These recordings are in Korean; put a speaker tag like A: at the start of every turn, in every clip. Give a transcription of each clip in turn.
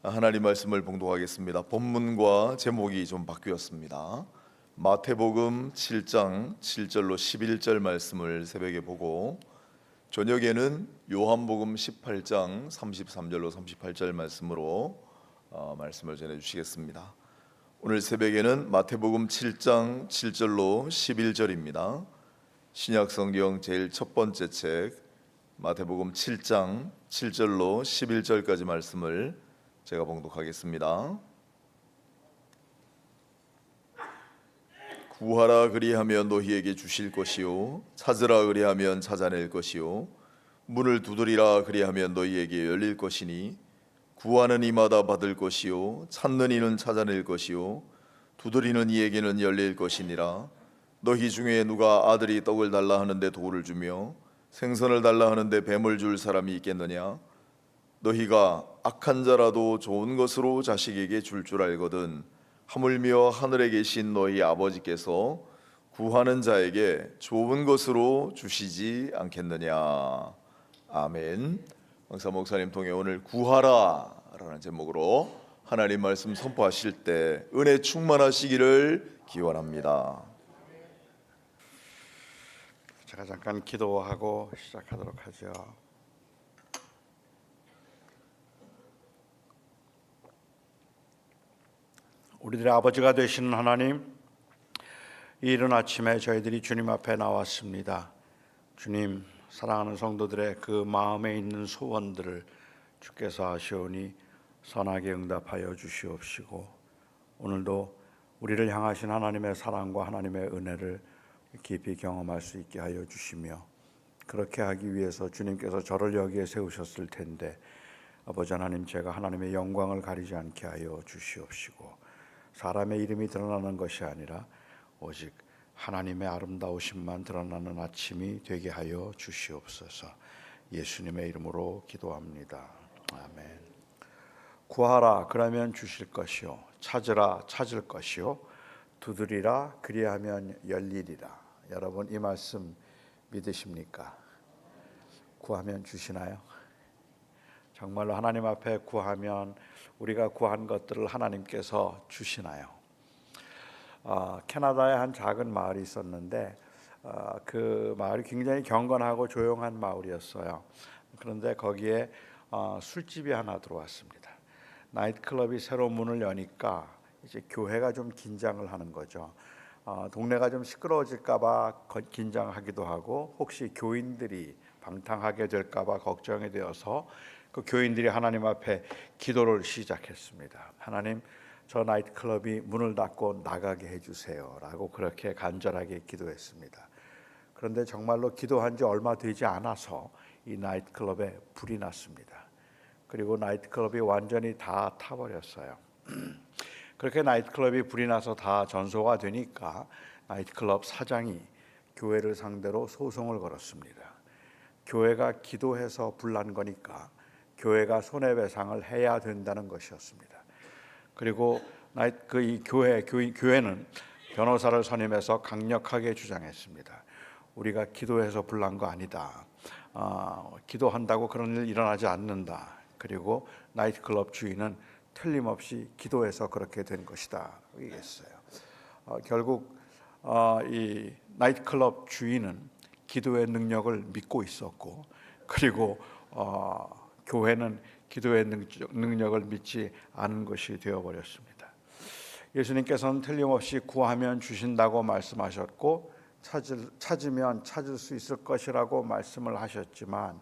A: 하나님 말씀을 봉독하겠습니다. 본문과 제목이 좀 바뀌었습니다. 마태복음 7장 7절로 11절 말씀을 새벽에 보고, 저녁에는 요한복음 18장 33절로 38절 말씀으로 말씀을 전해 주시겠습니다. 오늘 새벽에는 마태복음 7장 7절로 11절입니다. 신약성경 제일 첫 번째 책 마태복음 7장 7절로 11절까지 말씀을 제가 봉독하겠습니다. 구하라 그리하면 너희에게 주실 것이요, 찾으라 그리하면 찾아낼 것이요, 문을 두드리라 그리하면 너희에게 열릴 것이니, 구하는 이마다 받을 것이요, 찾는 이는 찾아낼 것이요, 두드리는 이에게는 열릴 것이니라. 너희 중에 누가 아들이 떡을 달라 하는데 돌을 주며 생선을 달라 하는데 뱀을 줄 사람이 있겠느냐? 너희가 악한 자라도 좋은 것으로 자식에게 줄 알거든 하물며 하늘에 계신 너희 아버지께서 구하는 자에게 좋은 것으로 주시지 않겠느냐. 아멘. 왕사 목사님 통해 오늘 구하라 라는 제목으로 하나님 말씀 선포하실 때 은혜 충만하시기를 기원합니다.
B: 제가 잠깐 기도하고 시작하도록 하죠. 우리들의 아버지가 되시는 하나님, 이 이른 아침에 저희들이 주님 앞에 나왔습니다. 주님, 사랑하는 성도들의 그 마음에 있는 소원들을 주께서 아시오니 선하게 응답하여 주시옵시고, 오늘도 우리를 향하신 하나님의 사랑과 하나님의 은혜를 깊이 경험할 수 있게 하여 주시며, 그렇게 하기 위해서 주님께서 저를 여기에 세우셨을 텐데 아버지 하나님, 제가 하나님의 영광을 가리지 않게 하여 주시옵시고, 사람의 이름이 드러나는 것이 아니라 오직 하나님의 아름다우심만 드러나는 아침이 되게 하여 주시옵소서. 예수님의 이름으로 기도합니다. 아멘. 구하라 그러면 주실 것이요, 찾으라 찾을 것이요, 두드리라 그리하면 열리리라. 여러분, 이 말씀 믿으십니까? 구하면 주시나요? 정말로 하나님 앞에 구하면 우리가 구한 것들을 하나님께서 주시나요? 캐나다에 한 작은 마을이 있었는데 그 마을이 굉장히 경건하고 조용한 마을이었어요. 그런데 거기에 술집이 하나 들어왔습니다. 나이트클럽이 새로 문을 여니까 이제 교회가 좀 긴장을 하는 거죠. 동네가 좀 시끄러워질까 봐 긴장하기도 하고, 혹시 교인들이 방탕하게 될까 봐 걱정이 되어서 그 교인들이 하나님 앞에 기도를 시작했습니다. 하나님, 저 나이트클럽이 문을 닫고 나가게 해주세요 라고 그렇게 간절하게 기도했습니다. 그런데 정말로 기도한 지 얼마 되지 않아서 이 나이트클럽에 불이 났습니다. 그리고 나이트클럽이 완전히 다 타버렸어요. 그렇게 나이트클럽이 불이 나서 다 전소가 되니까 나이트클럽 사장이 교회를 상대로 소송을 걸었습니다. 교회가 기도해서 불난 거니까 교회가 손해배상을 해야 된다는 것이었습니다. 그리고 이 교회는 변호사를 선임해서 강력하게 주장했습니다. 우리가 기도해서 불난 거 아니다. 기도한다고 그런 일 일어나지 않는다. 그리고 나이트클럽 주인은 틀림없이 기도해서 그렇게 된 것이다 얘기했어요. 결국 이 나이트클럽 주인은 기도의 능력을 믿고 있었고, 그리고 교회는 기도의 능력을 믿지 않은 것이 되어버렸습니다. 예수님께서는 틀림없이 구하면 주신다고 말씀하셨고, 찾으면 찾을 수 있을 것이라고 말씀을 하셨지만,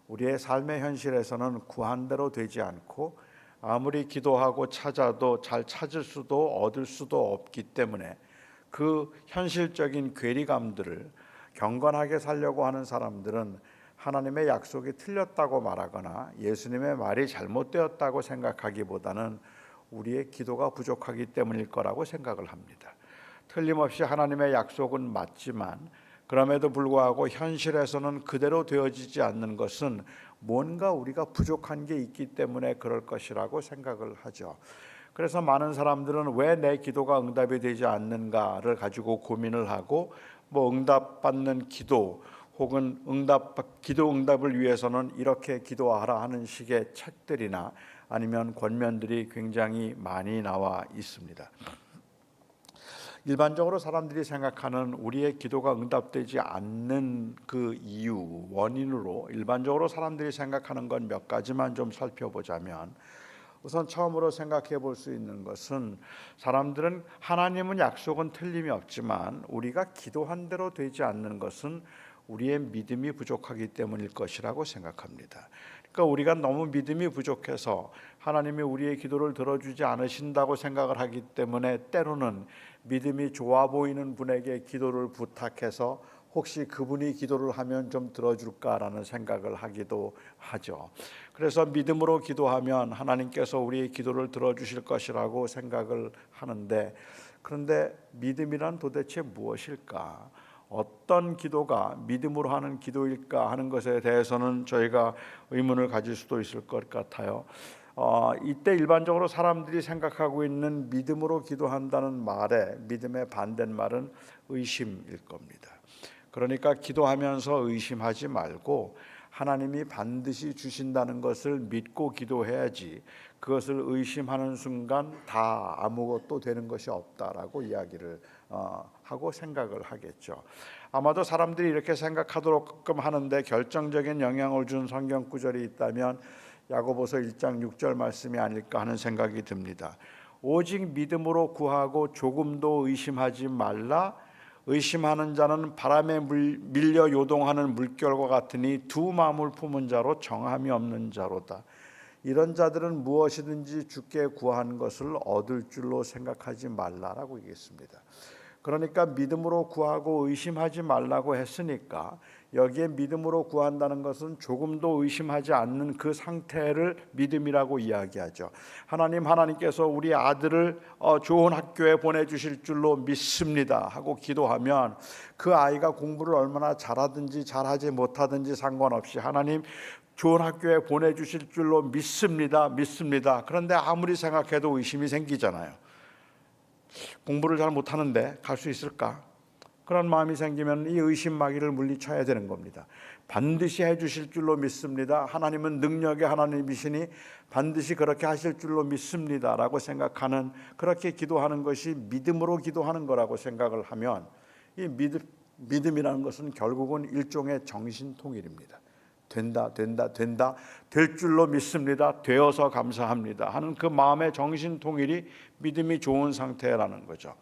B: 우리의 삶의 현실에서는 구한 대로 되지 않고 아무리 기도하고 찾아도 잘 찾을 수도 얻을 수도 없기 때문에 그 현실적인 괴리감들을 경건하게 살려고 하는 사람들은 하나님의 약속이 틀렸다고 말하거나 예수님의 말이 잘못되었다고 생각하기보다는 우리의 기도가 부족하기 때문일 거라고 생각을 합니다. 틀림없이 하나님의 약속은 맞지만 그럼에도 불구하고 현실에서는 그대로 되어지지 않는 것은 뭔가 우리가 부족한 게 있기 때문에 그럴 것이라고 생각을 하죠. 그래서 많은 사람들은 왜 내 기도가 응답이 되지 않는가를 가지고 고민을 하고, 응답받는 기도 혹은 기도 응답을 위해서는 이렇게 기도하라 하는 식의 책들이나 아니면 권면들이 굉장히 많이 나와 있습니다. 일반적으로 사람들이 생각하는 우리의 기도가 응답되지 않는 그 이유, 원인으로 일반적으로 사람들이 생각하는 건 몇 가지만 좀 살펴보자면, 우선 처음으로 생각해 볼 수 있는 것은, 사람들은 하나님은 약속은 틀림이 없지만 우리가 기도한 대로 되지 않는 것은 우리의 믿음이 부족하기 때문일 것이라고 생각합니다. 그러니까 우리가 너무 믿음이 부족해서 하나님이 우리의 기도를 들어주지 않으신다고 생각을 하기 때문에 때로는 믿음이 좋아 보이는 분에게 기도를 부탁해서 혹시 그분이 기도를 하면 좀 들어줄까라는 생각을 하기도 하죠. 그래서 믿음으로 기도하면 하나님께서 우리의 기도를 들어주실 것이라고 생각을 하는데, 그런데 믿음이란 도대체 무엇일까? 어떤 기도가 믿음으로 하는 기도일까 하는 것에 대해서는 저희가 의문을 가질 수도 있을 것 같아요. 이때 일반적으로 사람들이 생각하고 있는 믿음으로 기도한다는 말에 믿음의 반대말은 의심일 겁니다. 그러니까 기도하면서 의심하지 말고 하나님이 반드시 주신다는 것을 믿고 기도해야지, 그것을 의심하는 순간 다 아무것도 되는 것이 없다라고 이야기를 하고 생각을 하겠죠. 아마도 사람들이 이렇게 생각하도록끔 하는데 결정적인 영향을 준 성경 구절이 있다면 야고보서 1장 6절 말씀이 아닐까 하는 생각이 듭니다. 오직 믿음으로 구하고 조금도 의심하지 말라. 의심하는 자는 바람에 밀려 요동하는 물결과 같으니 두 마음을 품은 자로 정함이 없는 자로다. 이런 자들은 무엇이든지 주께 구한 것을 얻을 줄로 생각하지 말라라고 얘기했습니다. 그러니까 믿음으로 구하고 의심하지 말라고 했으니까 여기에 믿음으로 구한다는 것은 조금도 의심하지 않는 그 상태를 믿음이라고 이야기하죠. 하나님께서 우리 아들을 좋은 학교에 보내주실 줄로 믿습니다 하고 기도하면 그 아이가 공부를 얼마나 잘하든지 잘하지 못하든지 상관없이 하나님 좋은 학교에 보내주실 줄로 믿습니다. 그런데 아무리 생각해도 의심이 생기잖아요. 공부를 잘 못하는데 갈 수 있을까? 그런 마음이 생기면 이 의심마귀를 물리쳐야 되는 겁니다. 반드시 해주실 줄로 믿습니다. 하나님은 능력의 하나님이시니 반드시 그렇게 하실 줄로 믿습니다 라고 생각하는, 그렇게 기도하는 것이 믿음으로 기도하는 거라고 생각을 하면, 이 믿음이라는 것은 결국은 일종의 정신통일입니다. 된다 될 줄로 믿습니다, 되어서 감사합니다 하는 그 마음의 정신통일이 믿음이 좋은 상태라는 거죠.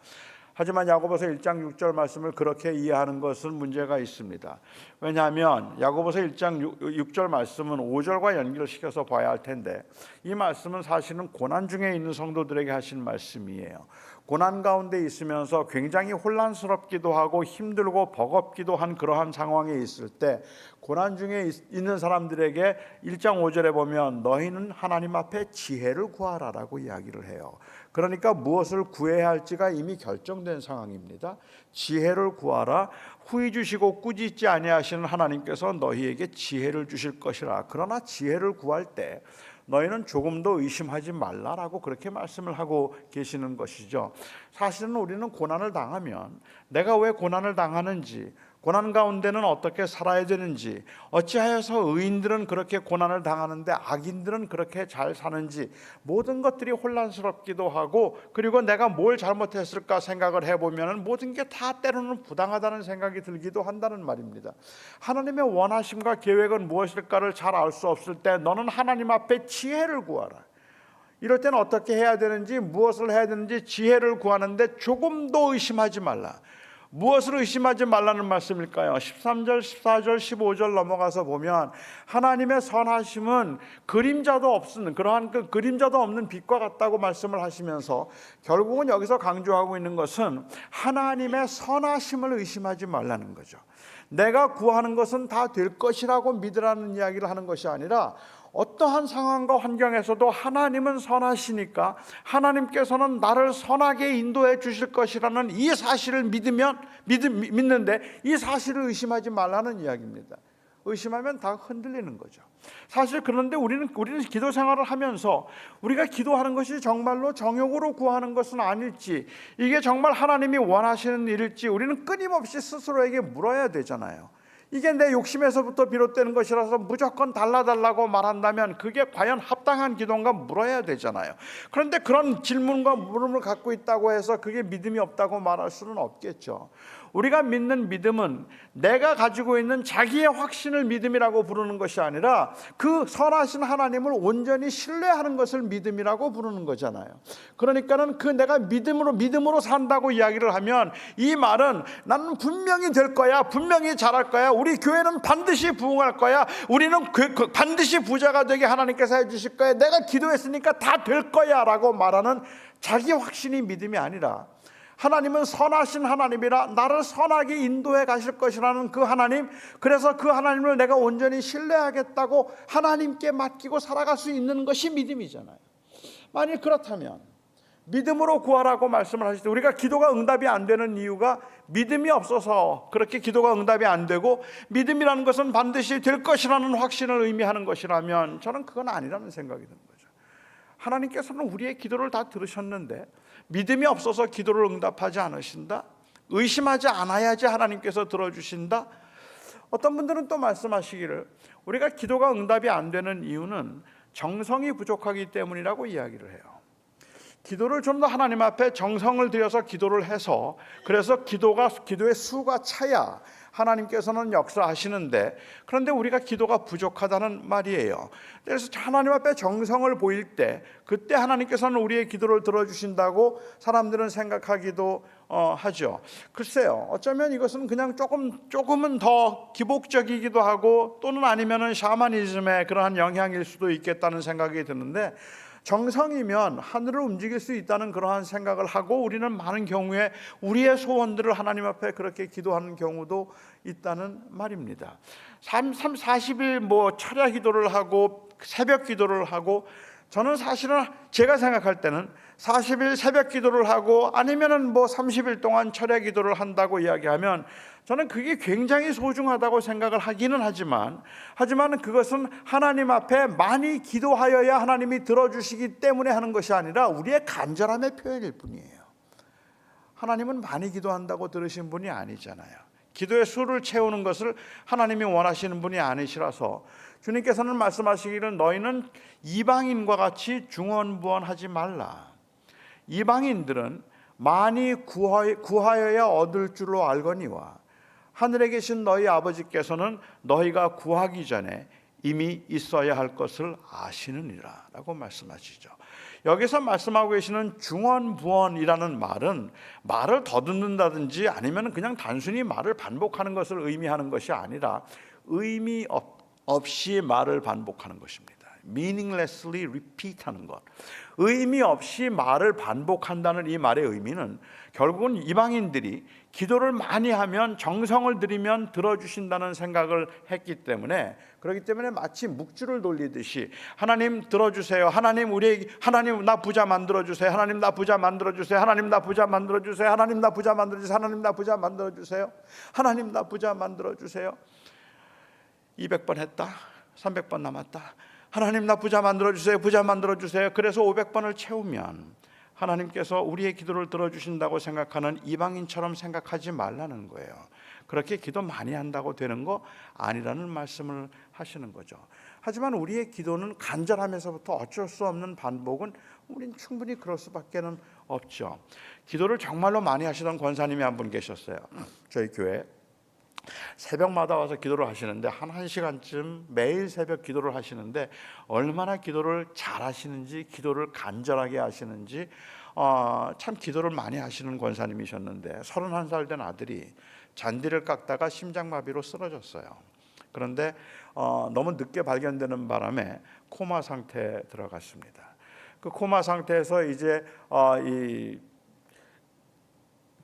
B: 하지만 야고보서 1장 6절 말씀을 그렇게 이해하는 것은 문제가 있습니다. 왜냐하면 야고보서 1장 6절 말씀은 5절과 연결시켜서 봐야 할 텐데, 이 말씀은 사실은 고난 중에 있는 성도들에게 하신 말씀이에요. 고난 가운데 있으면서 굉장히 혼란스럽기도 하고 힘들고 버겁기도 한 그러한 상황에 있을 때, 고난 중에 있는 사람들에게 1장 5절에 보면 너희는 하나님 앞에 지혜를 구하라라고 이야기를 해요. 그러니까 무엇을 구해야 할지가 이미 결정된 상황입니다. 지혜를 구하라. 후히 주시고 꾸짖지 아니하시는 하나님께서 너희에게 지혜를 주실 것이라. 그러나 지혜를 구할 때 너희는 조금도 의심하지 말라라고 그렇게 말씀을 하고 계시는 것이죠. 사실은 우리는 고난을 당하면 내가 왜 고난을 당하는지, 고난 가운데는 어떻게 살아야 되는지, 어찌하여서 의인들은 그렇게 고난을 당하는데 악인들은 그렇게 잘 사는지, 모든 것들이 혼란스럽기도 하고, 그리고 내가 뭘 잘못했을까 생각을 해보면 모든 게 다 때로는 부당하다는 생각이 들기도 한다는 말입니다. 하나님의 원하심과 계획은 무엇일까를 잘 알 수 없을 때 너는 하나님 앞에 지혜를 구하라. 이럴 때는 어떻게 해야 되는지, 무엇을 해야 되는지 지혜를 구하는데 조금도 의심하지 말라. 무엇을 의심하지 말라는 말씀일까요? 13절, 14절, 15절 넘어가서 보면 하나님의 선하심은 그림자도 없는, 그러한 그 그림자도 없는 빛과 같다고 말씀을 하시면서 결국은 여기서 강조하고 있는 것은 하나님의 선하심을 의심하지 말라는 거죠. 내가 구하는 것은 다 될 것이라고 믿으라는 이야기를 하는 것이 아니라, 어떠한 상황과 환경에서도 하나님은 선하시니까 하나님께서는 나를 선하게 인도해 주실 것이라는 이 사실을 믿는데, 이 사실을 의심하지 말라는 이야기입니다. 의심하면 다 흔들리는 거죠. 사실 그런데 우리는 기도 생활을 하면서 우리가 기도하는 것이 정말로 정욕으로 구하는 것은 아닐지, 이게 정말 하나님이 원하시는 일일지 우리는 끊임없이 스스로에게 물어야 되잖아요. 이게 내 욕심에서부터 비롯되는 것이라서 무조건 달라달라고 말한다면 그게 과연 합당한 기도인가 물어야 되잖아요. 그런데 그런 질문과 물음을 갖고 있다고 해서 그게 믿음이 없다고 말할 수는 없겠죠. 우리가 믿는 믿음은 내가 가지고 있는 자기의 확신을 믿음이라고 부르는 것이 아니라 그 선하신 하나님을 온전히 신뢰하는 것을 믿음이라고 부르는 거잖아요. 그러니까는 그 내가 믿음으로 산다고 이야기를 하면 이 말은 나는 분명히 될 거야, 분명히 잘할 거야, 우리 교회는 반드시 부흥할 거야, 우리는 반드시 부자가 되게 하나님께서 해주실 거야, 내가 기도했으니까 다 될 거야 라고 말하는 자기 확신이 믿음이 아니라 하나님은 선하신 하나님이라 나를 선하게 인도해 가실 것이라는 그 하나님, 그래서 그 하나님을 내가 온전히 신뢰하겠다고 하나님께 맡기고 살아갈 수 있는 것이 믿음이잖아요. 만일 그렇다면 믿음으로 구하라고 말씀을 하실 때 우리가 기도가 응답이 안 되는 이유가 믿음이 없어서 그렇게 기도가 응답이 안 되고, 믿음이라는 것은 반드시 될 것이라는 확신을 의미하는 것이라면 저는 그건 아니라는 생각이 드는 거죠. 하나님께서는 우리의 기도를 다 들으셨는데 믿음이 없어서 기도를 응답하지 않으신다? 의심하지 않아야지 하나님께서 들어주신다? 어떤 분들은 또 말씀하시기를 우리가 기도가 응답이 안 되는 이유는 정성이 부족하기 때문이라고 이야기를 해요. 기도를 좀 더 하나님 앞에 정성을 들여서 기도를 해서, 그래서 기도의 수가 차야 하나님께서는 역사하시는데, 그런데 우리가 기도가 부족하다는 말이에요. 그래서 하나님 앞에 정성을 보일 때 그때 하나님께서는 우리의 기도를 들어주신다고 사람들은 생각하기도 하죠. 글쎄요, 어쩌면 이것은 그냥 조금은 더 기복적이기도 하고, 또는 아니면은 샤머니즘의 그러한 영향일 수도 있겠다는 생각이 드는데, 정성이면 하늘을 움직일 수 있다는 그러한 생각을 하고 우리는 많은 경우에 우리의 소원들을 하나님 앞에 그렇게 기도하는 경우도 있다는 말입니다. 40일 철야 기도를 하고 새벽 기도를 하고, 저는 사실은 제가 생각할 때는 40일 새벽 기도를 하고 아니면은 30일 동안 철야 기도를 한다고 이야기하면 저는 그게 굉장히 소중하다고 생각을 하기는 하지만 그것은 하나님 앞에 많이 기도하여야 하나님이 들어주시기 때문에 하는 것이 아니라 우리의 간절함의 표현일 뿐이에요. 하나님은 많이 기도한다고 들으신 분이 아니잖아요. 기도의 수를 채우는 것을 하나님이 원하시는 분이 아니시라서 주님께서는 말씀하시기를 너희는 이방인과 같이 중언부언하지 말라. 이방인들은 많이 구하여야 얻을 줄로 알거니와 하늘에 계신 너희 아버지께서는 너희가 구하기 전에 이미 있어야 할 것을 아시느니라 라고 말씀하시죠. 여기서 말씀하고 계시는 중언부언이라는 말은 말을 더듬는다든지 아니면 그냥 단순히 말을 반복하는 것을 의미하는 것이 아니라 의미 없이 말을 반복하는 것입니다. meaninglessly repeat 하는 것, 의미 없이 말을 반복한다는 이 말의 의미는 결국은 이방인들이 기도를 많이 하면 정성을 들이면 들어주신다는 생각을 했기 때문에, 그렇기 때문에 마치 묵주를 돌리듯이 하나님 들어주세요, 하나님 나 부자 만들어주세요, 하나님 나 부자 만들어주세요, 하나님 나 부자 만들어주세요, 하나님 나 부자 만들어주세요, 하나님 나 부자 만들어주세요, 하나님 나 부자 만들어주세요. 200번 했다, 300번 남았다, 하나님 나 부자 만들어주세요, 부자 만들어주세요. 그래서 500번을 채우면 하나님께서 우리의 기도를 들어주신다고 생각하는 이방인처럼 생각하지 말라는 거예요. 그렇게 기도 많이 한다고 되는 거 아니라는 말씀을 하시는 거죠. 하지만 우리의 기도는 간절하면서부터 어쩔 수 없는 반복은 우린 충분히 그럴 수밖에 없죠. 기도를 정말로 많이 하시던 권사님이 한 분 계셨어요. 저희 교회 새벽마다 와서 기도를 하시는데 한 1시간쯤 매일 새벽 기도를 하시는데 얼마나 기도를 잘 하시는지, 기도를 간절하게 하시는지 참 기도를 많이 하시는 권사님이셨는데 31살 된 아들이 잔디를 깎다가 심장마비로 쓰러졌어요. 그런데 너무 늦게 발견되는 바람에 코마 상태에 들어갔습니다. 그 코마 상태에서 이제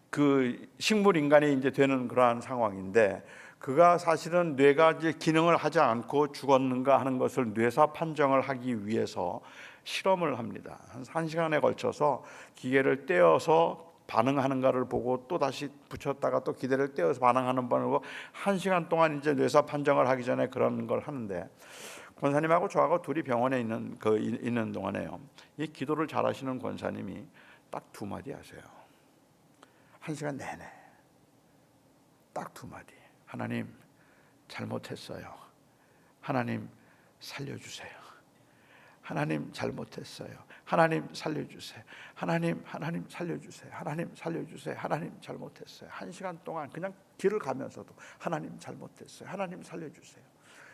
B: 그 식물 인간이 이제 되는 그러한 상황인데, 그가 사실은 뇌가 이제 기능을 하지 않고 죽었는가 하는 것을 뇌사 판정을 하기 위해서 실험을 합니다. 한 1시간에 걸쳐서 기계를 떼어서 반응하는가를 보고 또 다시 붙였다가 또 기계를 떼어서 반응하는 번을 보고 1시간 동안 이제 뇌사 판정을 하기 전에 그런 걸 하는데, 권사님하고 저하고 둘이 병원에 있는 동안에요, 이 기도를 잘하시는 권사님이 딱 2마디 하세요. 1시간 내내 딱 2마디. 하나님, 잘못했어요. 하나님 살려주세요. 하나님 잘못했어요. 하나님 살려주세요. 하나님 살려주세요. 하나님 살려주세요. 하나님 잘못했어요. 1시간 동안 그냥 길을 가면서도 하나님 잘못했어요. 하나님 살려주세요.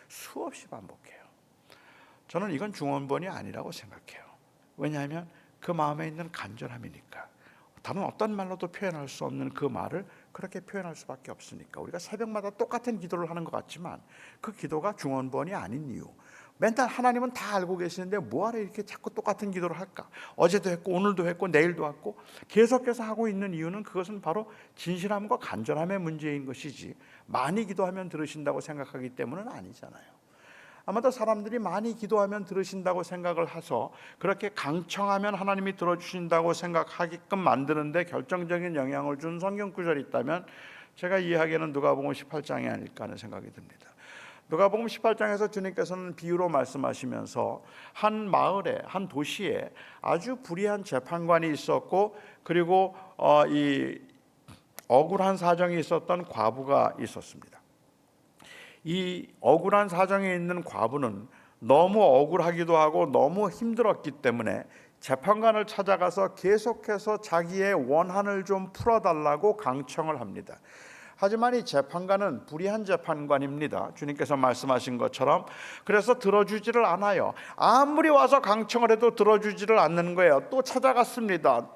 B: 수없이 반복해요. 저는 이건 중언번이 아니라고 생각해요. 왜냐하면 그 마음에 있는 간절함이니까. 다른 어떤 말로도 표현할 수 없는 그 말을 그렇게 표현할 수밖에 없으니까. 우리가 새벽마다 똑같은 기도를 하는 것 같지만 그 기도가 중언번이 아닌 이유, 맨날 하나님은 다 알고 계시는데 뭐하러 이렇게 자꾸 똑같은 기도를 할까? 어제도 했고 오늘도 했고 내일도 했고 계속해서 하고 있는 이유는 그것은 바로 진실함과 간절함의 문제인 것이지 많이 기도하면 들으신다고 생각하기 때문은 아니잖아요. 아마도 사람들이 많이 기도하면 들으신다고 생각을 해서 그렇게 강청하면 하나님이 들어주신다고 생각하게끔 만드는데 결정적인 영향을 준 성경 구절이 있다면 제가 이해하기에는 누가복음 18장이 아닐까 하는 생각이 듭니다. 누가복음 18장에서 주님께서는 비유로 말씀하시면서 한 마을에, 한 도시에 아주 불의한 재판관이 있었고 그리고 이 억울한 사정이 있었던 과부가 있었습니다. 이 억울한 사정에 있는 과부는 너무 억울하기도 하고 너무 힘들었기 때문에 재판관을 찾아가서 계속해서 자기의 원한을 좀 풀어달라고 강청을 합니다. 하지만 이 재판관은 불의한 재판관입니다. 주님께서 말씀하신 것처럼. 그래서 들어주지를 않아요. 아무리 와서 강청을 해도 들어주지를 않는 거예요. 또 찾아갔습니다.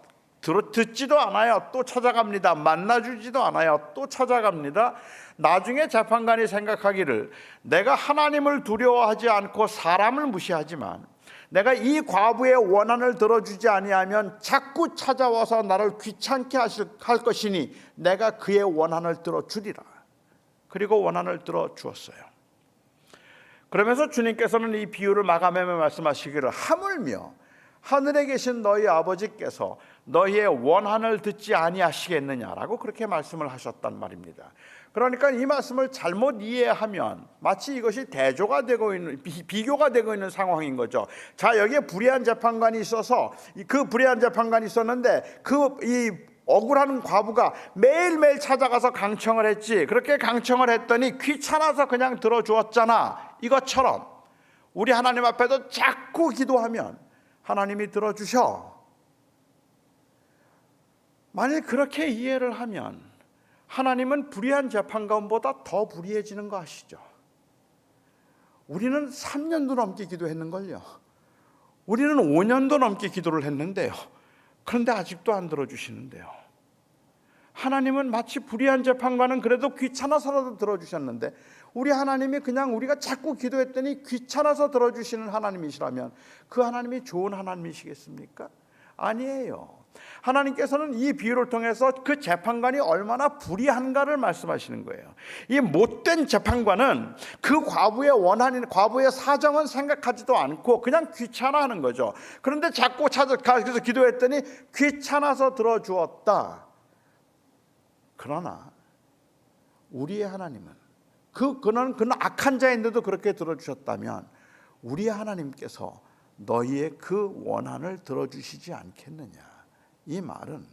B: 듣지도 않아요. 또 찾아갑니다. 만나주지도 않아요. 또 찾아갑니다. 나중에 재판관이 생각하기를 내가 하나님을 두려워하지 않고 사람을 무시하지만 내가 이 과부의 원한을 들어주지 아니하면 자꾸 찾아와서 나를 귀찮게 할 것이니 내가 그의 원한을 들어주리라. 그리고 원한을 들어주었어요. 그러면서 주님께서는 이 비유를 마감하며 말씀하시기를 하물며 하늘에 계신 너희 아버지께서 너희의 원한을 듣지 아니하시겠느냐라고 그렇게 말씀을 하셨단 말입니다. 그러니까 이 말씀을 잘못 이해하면 마치 이것이 대조가 되고 있는, 비교가 되고 있는 상황인 거죠. 자, 여기에 불의한 재판관이 있어서 그 불의한 재판관이 있었는데 이 억울한 과부가 매일매일 찾아가서 강청을 했지. 그렇게 강청을 했더니 귀찮아서 그냥 들어주었잖아. 이것처럼 우리 하나님 앞에도 자꾸 기도하면 하나님이 들어주셔. 만일 그렇게 이해를 하면 하나님은 불의한 재판관보다 더 불의해지는 거 아시죠? 우리는 3년도 넘게 기도했는걸요. 우리는 5년도 넘게 기도를 했는데요. 그런데 아직도 안 들어주시는데요. 하나님은 마치 불의한 재판관은 그래도 귀찮아서라도 들어주셨는데 우리 하나님이 그냥 우리가 자꾸 기도했더니 귀찮아서 들어주시는 하나님이시라면 그 하나님이 좋은 하나님이시겠습니까? 아니에요. 하나님께서는 이 비유를 통해서 그 재판관이 얼마나 불의한가를 말씀하시는 거예요. 이 못된 재판관은 그 과부의 사정은 생각하지도 않고 그냥 귀찮아하는 거죠. 그런데 자꾸 찾아가서 기도했더니 귀찮아서 들어주었다. 그러나 우리의 하나님은 그는 악한 자인데도 그렇게 들어주셨다면 우리의 하나님께서 너희의 그 원한을 들어주시지 않겠느냐. 이 말은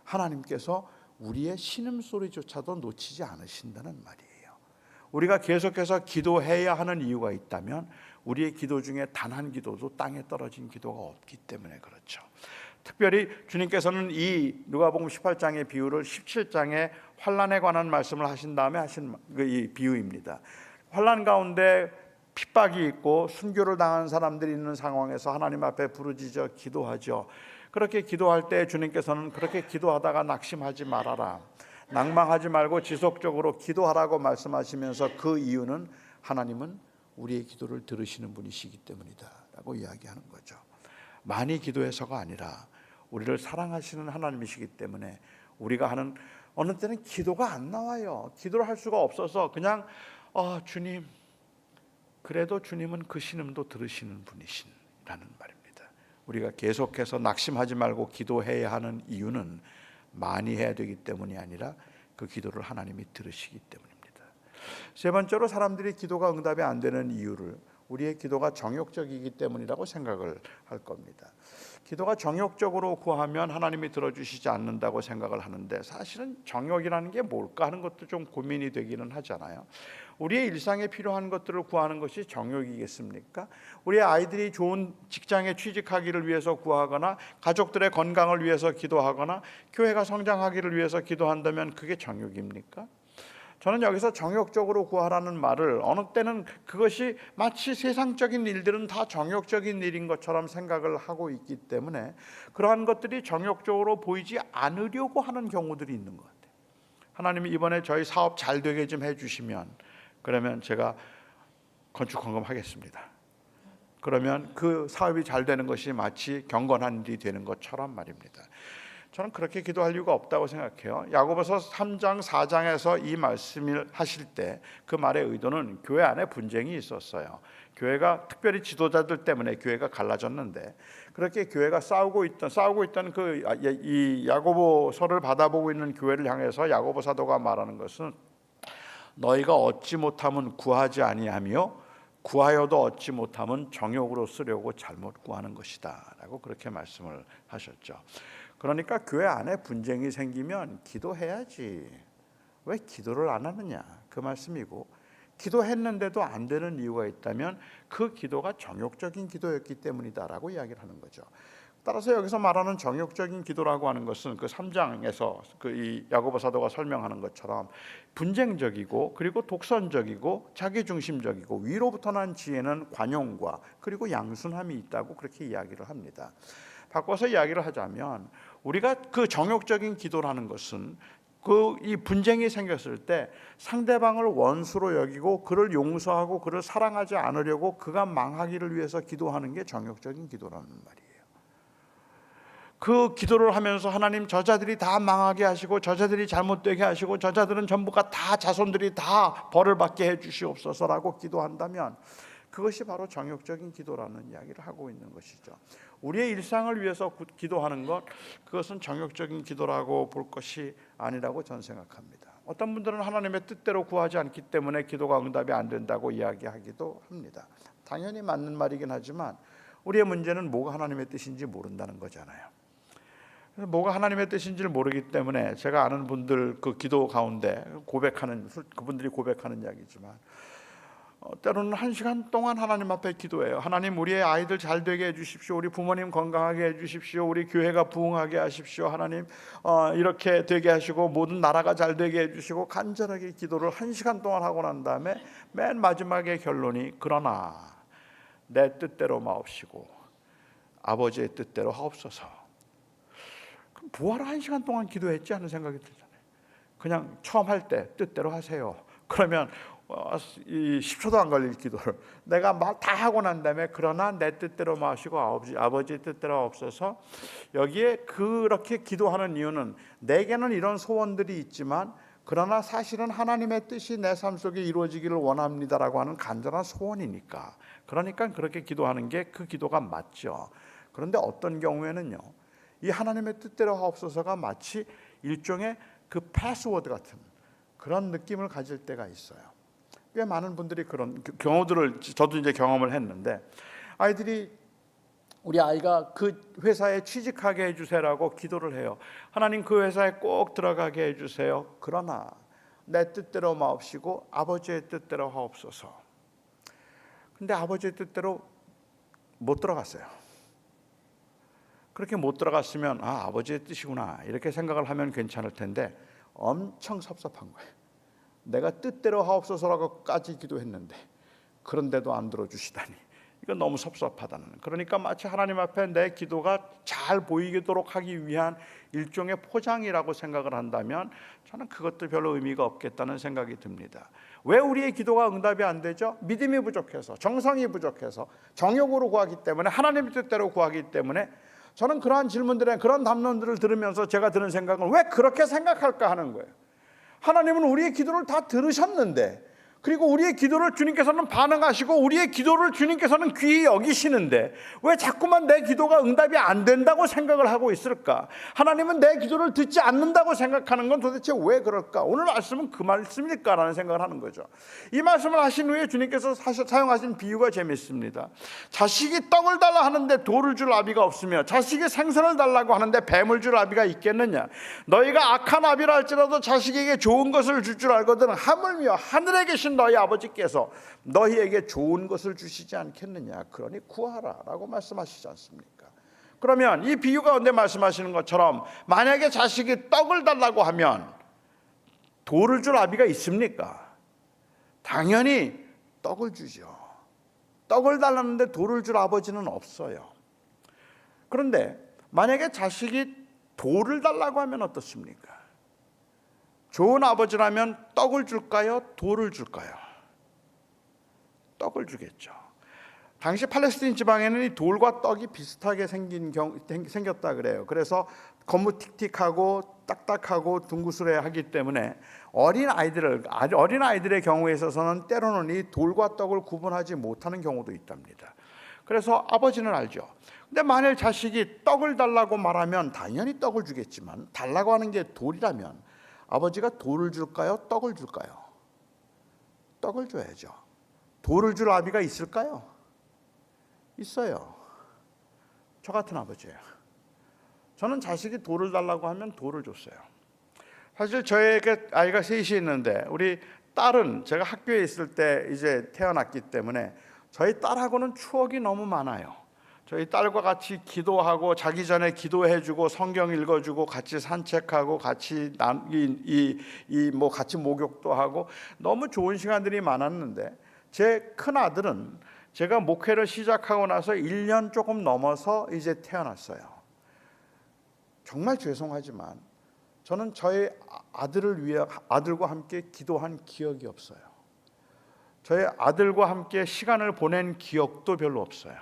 B: 하나님께서 우리의 신음소리조차도 놓치지 않으신다는 말이에요. 우리가 계속해서 기도해야 하는 이유가 있다면 우리의 기도 중에 단 한 기도도 땅에 떨어진 기도가 없기 때문에 그렇죠. 특별히 주님께서는 이 누가복음 18장의 비유를 17장에 환난에 관한 말씀을 하신 다음에 하신 이 비유입니다. 환난 가운데 핍박이 있고 순교를 당한 사람들이 있는 상황에서 하나님 앞에 부르짖어 기도하죠. 그렇게 기도할 때 주님께서는 그렇게 기도하다가 낙심하지 말아라, 낭망하지 말고 지속적으로 기도하라고 말씀하시면서 그 이유는 하나님은 우리의 기도를 들으시는 분이시기 때문이다 라고 이야기하는 거죠. 많이 기도해서가 아니라 우리를 사랑하시는 하나님이시기 때문에 우리가 하는 어느 때는 기도가 안 나와요. 기도를 할 수가 없어서 그냥 주님, 그래도 주님은 그 신음도 들으시는 분이시라는 말입니다. 우리가 계속해서 낙심하지 말고 기도해야 하는 이유는 많이 해야 되기 때문이 아니라 그 기도를 하나님이 들으시기 때문입니다. 세 번째로 사람들이 기도가 응답이 안 되는 이유를 우리의 기도가 정욕적이기 때문이라고 생각을 할 겁니다. 기도가 정욕적으로 구하면 하나님이 들어주시지 않는다고 생각을 하는데, 사실은 정욕이라는 게 뭘까 하는 것도 좀 고민이 되기는 하잖아요. 우리의 일상에 필요한 것들을 구하는 것이 정욕이겠습니까? 우리의 아이들이 좋은 직장에 취직하기를 위해서 구하거나, 가족들의 건강을 위해서 기도하거나, 교회가 성장하기를 위해서 기도한다면 그게 정욕입니까? 저는 여기서 정욕적으로 구하라는 말을 어느 때는 그것이 마치 세상적인 일들은 다 정욕적인 일인 것처럼 생각을 하고 있기 때문에 그러한 것들이 정욕적으로 보이지 않으려고 하는 경우들이 있는 것 같아요. 하나님이 이번에 저희 사업 잘 되게 좀 해주시면, 그러면 제가 건축 헌금하겠습니다. 그러면 그 사업이 잘 되는 것이 마치 경건한 일이 되는 것처럼 말입니다. 저는 그렇게 기도할 이유가 없다고 생각해요. 야고보서 3장 4장에서 이 말씀을 하실 때 그 말의 의도는 교회 안에 분쟁이 있었어요. 교회가 특별히 지도자들 때문에 교회가 갈라졌는데, 그렇게 교회가 싸우고 있던 그 이 야고보서를 받아보고 있는 교회를 향해서 야고보 사도가 말하는 것은, 너희가 얻지 못하면 구하지 아니하며 구하여도 얻지 못하면 정욕으로 쓰려고 잘못 구하는 것이다 라고 그렇게 말씀을 하셨죠. 그러니까 교회 안에 분쟁이 생기면 기도해야지, 왜 기도를 안 하느냐 그 말씀이고, 기도했는데도 안 되는 이유가 있다면 그 기도가 정욕적인 기도였기 때문이다라고 이야기를 하는 거죠. 따라서 여기서 말하는 정욕적인 기도라고 하는 것은 그 3장에서 이 야고보 사도가 설명하는 것처럼 분쟁적이고, 그리고 독선적이고, 자기중심적이고, 위로부터 난 지혜는 관용과 그리고 양순함이 있다고 그렇게 이야기를 합니다. 바꿔서 이야기를 하자면, 우리가 그 정욕적인 기도라는 것은 이 분쟁이 생겼을 때 상대방을 원수로 여기고 그를 용서하고 그를 사랑하지 않으려고 그가 망하기를 위해서 기도하는 게 정욕적인 기도라는 말이에요. 그 기도를 하면서 하나님, 저자들이 다 망하게 하시고 저자들이 잘못되게 하시고 저자들은 전부가 다 자손들이 다 벌을 받게 해주시옵소서라고 기도한다면 그것이 바로 정욕적인 기도라는 이야기를 하고 있는 것이죠. 우리의 일상을 위해서 기도하는 것, 그것은 정욕적인 기도라고 볼 것이 아니라고 저는 생각합니다. 어떤 분들은 하나님의 뜻대로 구하지 않기 때문에 기도가 응답이 안 된다고 이야기하기도 합니다. 당연히 맞는 말이긴 하지만 우리의 문제는 뭐가 하나님의 뜻인지 모른다는 거잖아요. 뭐가 하나님의 뜻인지를 모르기 때문에 제가 아는 분들 그 기도 가운데 그분들이 고백하는 이야기지만, 때로는 1시간 동안 하나님 앞에 기도해요. 하나님, 우리의 아이들 잘 되게 해주십시오. 우리 부모님 건강하게 해주십시오. 우리 교회가 부흥하게 하십시오. 하나님, 이렇게 되게 하시고 모든 나라가 잘 되게 해주시고, 간절하게 기도를 1시간 동안 하고 난 다음에 맨 마지막에 결론이, 그러나 내 뜻대로 마옵시고 아버지의 뜻대로 하옵소서. 그럼 뭐하러 1시간 동안 기도했지 하는 생각이 들잖아요. 그냥 처음 할 때 뜻대로 하세요. 그러면 10초도 안 걸릴 기도를 내가 막 다 하고 난 다음에, 그러나 내 뜻대로 마시고 아버지의 뜻대로 없어서, 여기에 그렇게 기도하는 이유는 내게는 이런 소원들이 있지만 그러나 사실은 하나님의 뜻이 내 삶 속에 이루어지기를 원합니다라고 하는 간절한 소원이니까, 그러니까 그렇게 기도하는 게 그 기도가 맞죠. 그런데 어떤 경우에는요, 이 하나님의 뜻대로 하옵소서가 마치 일종의 그 패스워드 같은 그런 느낌을 가질 때가 있어요. 꽤 많은 분들이 그런 경우들을 저도 이제 경험을 했는데, 우리 아이가 그 회사에 취직하게 해주세요라고 기도를 해요. 하나님, 그 회사에 꼭 들어가게 해주세요. 그러나 내 뜻대로 마옵시고 아버지의 뜻대로 하옵소서. 근데 아버지의 뜻대로 못 들어갔어요. 그렇게 못 들어갔으면 아버지의 뜻이구나 이렇게 생각을 하면 괜찮을 텐데, 엄청 섭섭한 거예요. 내가 뜻대로 하옵소서라고까지 기도했는데 그런데도 안 들어주시다니, 이건 너무 섭섭하다는. 그러니까 마치 하나님 앞에 내 기도가 잘 보이도록 하기 위한 일종의 포장이라고 생각을 한다면 저는 그것도 별로 의미가 없겠다는 생각이 듭니다. 왜 우리의 기도가 응답이 안 되죠? 믿음이 부족해서, 정성이 부족해서, 정욕으로 구하기 때문에, 하나님의 뜻대로 구하기 때문에. 저는 그러한 질문들에, 그런 담론들을 들으면서 제가 드는 생각은, 왜 그렇게 생각할까 하는 거예요. 하나님은 우리의 기도를 다 들으셨는데 그리고 우리의 기도를 주님께서는 반응하시고 우리의 기도를 주님께서는 귀히 여기시는데 왜 자꾸만 내 기도가 응답이 안 된다고 생각을 하고 있을까? 하나님은 내 기도를 듣지 않는다고 생각하는 건 도대체 왜 그럴까? 오늘 말씀은 그 말씀일까라는 생각을 하는 거죠. 이 말씀을 하신 후에 주님께서 사용하신 비유가 재밌습니다. 자식이 떡을 달라 하는데 돌을 줄 아비가 없으며 자식이 생선을 달라고 하는데 뱀을 줄 아비가 있겠느냐? 너희가 악한 아비라 할지라도 자식에게 좋은 것을 줄 줄 알거든 하물며 하늘에 계신 너희 아버지께서 너희에게 좋은 것을 주시지 않겠느냐? 그러니 구하라 라고 말씀하시지 않습니까? 그러면 이 비유 가운데 말씀하시는 것처럼 만약에 자식이 떡을 달라고 하면 돌을 줄 아비가 있습니까? 당연히 떡을 주죠. 떡을 달라는데 돌을 줄 아버지는 없어요. 그런데 만약에 자식이 돌을 달라고 하면 어떻습니까? 좋은 아버지라면 떡을 줄까요? 돌을 줄까요? 떡을 주겠죠. 당시 팔레스틴 지방에는 이 돌과 떡이 비슷하게 생겼다 그래요. 그래서 거무틱틱하고 딱딱하고 둥그스레하기 때문에 어린아이들의 경우에 있어서는 때로는 이 돌과 떡을 구분하지 못하는 경우도 있답니다. 그래서 아버지는 알죠. 근데 만일 자식이 떡을 달라고 말하면 당연히 떡을 주겠지만 달라고 하는 게 돌이라면 아버지가 돌을 줄까요? 떡을 줄까요? 떡을 줘야죠. 돌을 줄 아비가 있을까요? 있어요. 저 같은 아버지예요. 저는 자식이 돌을 달라고 하면 돌을 줬어요. 사실 저에게 아이가 셋이 있는데 우리 딸은 제가 학교에 있을 때 이제 태어났기 때문에 저희 딸하고는 추억이 너무 많아요. 저희 딸과 같이 기도하고 자기 전에 기도해주고 성경 읽어주고 같이 산책하고 같이 같이 목욕도 하고 너무 좋은 시간들이 많았는데 제 큰 아들은 제가 목회를 시작하고 나서 1년 조금 넘어서 이제 태어났어요. 정말 죄송하지만 저는 저희 아들을 위해 아들과 함께 기도한 기억이 없어요. 저희 아들과 함께 시간을 보낸 기억도 별로 없어요.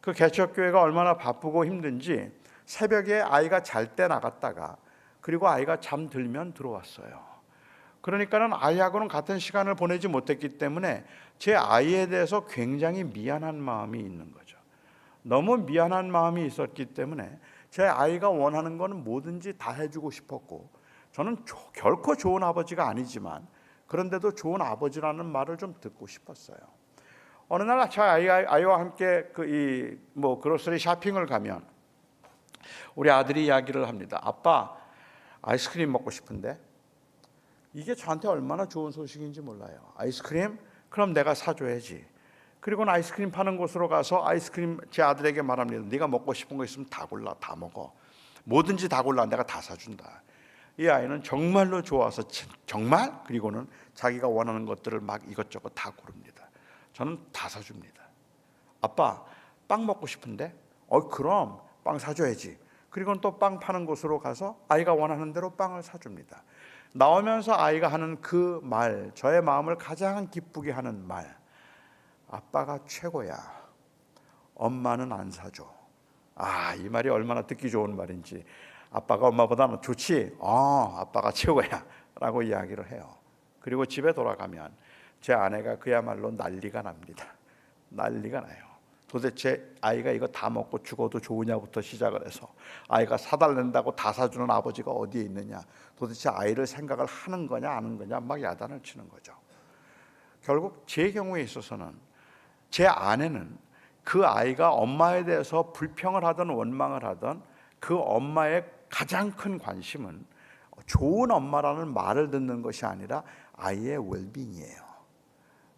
B: 그 개척교회가 얼마나 바쁘고 힘든지 새벽에 아이가 잘 때 나갔다가 그리고 아이가 잠들면 들어왔어요. 그러니까는 아이하고는 같은 시간을 보내지 못했기 때문에 제 아이에 대해서 굉장히 미안한 마음이 있는 거죠. 너무 미안한 마음이 있었기 때문에 제 아이가 원하는 건 뭐든지 다 해주고 싶었고 저는 결코 좋은 아버지가 아니지만 그런데도 좋은 아버지라는 말을 좀 듣고 싶었어요. 어느 날 제 아이와 함께 그로서리 쇼핑을 가면 우리 아들이 이야기를 합니다. 아빠, 아이스크림 먹고 싶은데. 이게 저한테 얼마나 좋은 소식인지 몰라요. 아이스크림? 그럼 내가 사줘야지. 그리고는 아이스크림 파는 곳으로 가서 제 아들에게 말합니다. 네가 먹고 싶은 거 있으면 다 골라, 다 먹어. 뭐든지 다 골라, 내가 다 사준다. 이 아이는 정말로 좋아서 정말? 그리고는 자기가 원하는 것들을 막 이것저것 다 고릅니다. 저는 다 사줍니다. 아빠, 빵 먹고 싶은데? 그럼 빵 사줘야지. 그리고는 또 빵 파는 곳으로 가서 아이가 원하는 대로 빵을 사줍니다. 나오면서 아이가 하는 그 말, 저의 마음을 가장 기쁘게 하는 말. 아빠가 최고야. 엄마는 안 사줘. 이 말이 얼마나 듣기 좋은 말인지. 아빠가 엄마보다는 좋지. 아빠가 최고야 라고 이야기를 해요. 그리고 집에 돌아가면 제 아내가 그야말로 난리가 납니다. 난리가 나요. 도대체 아이가 이거 다 먹고 죽어도 좋으냐부터 시작을 해서 아이가 사달란다고 다 사주는 아버지가 어디에 있느냐, 도대체 아이를 생각을 하는 거냐 안 하는 거냐 막 야단을 치는 거죠. 결국 제 경우에 있어서는 제 아내는 그 아이가 엄마에 대해서 불평을 하든 원망을 하든 그 엄마의 가장 큰 관심은 좋은 엄마라는 말을 듣는 것이 아니라 아이의 웰빙이에요.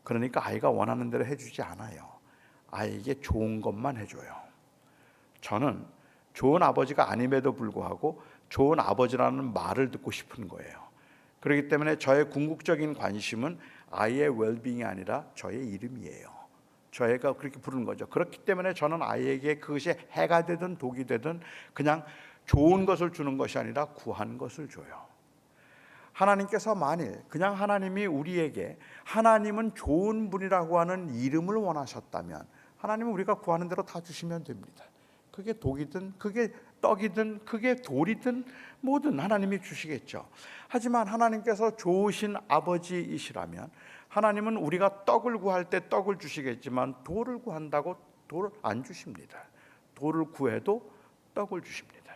B: 그러니까 아이가 원하는 대로 해주지 않아요. 아이에게 좋은 것만 해줘요. 저는 좋은 아버지가 아님에도 불구하고 좋은 아버지라는 말을 듣고 싶은 거예요. 그렇기 때문에 저의 궁극적인 관심은 아이의 웰빙이 아니라 저의 이름이에요. 저희가 그렇게 부르는 거죠. 그렇기 때문에 저는 아이에게 그것이 해가 되든 독이 되든 그냥 좋은 것을 주는 것이 아니라 구한 것을 줘요. 하나님께서 만일 그냥 하나님이 우리에게 하나님은 좋은 분이라고 하는 이름을 원하셨다면 하나님은 우리가 구하는 대로 다 주시면 됩니다. 그게 독이든 그게 떡이든 그게 돌이든 뭐든 하나님이 주시겠죠. 하지만 하나님께서 좋으신 아버지이시라면 하나님은 우리가 떡을 구할 때 떡을 주시겠지만 돌을 구한다고 돌을 안 주십니다. 돌을 구해도 떡을 주십니다.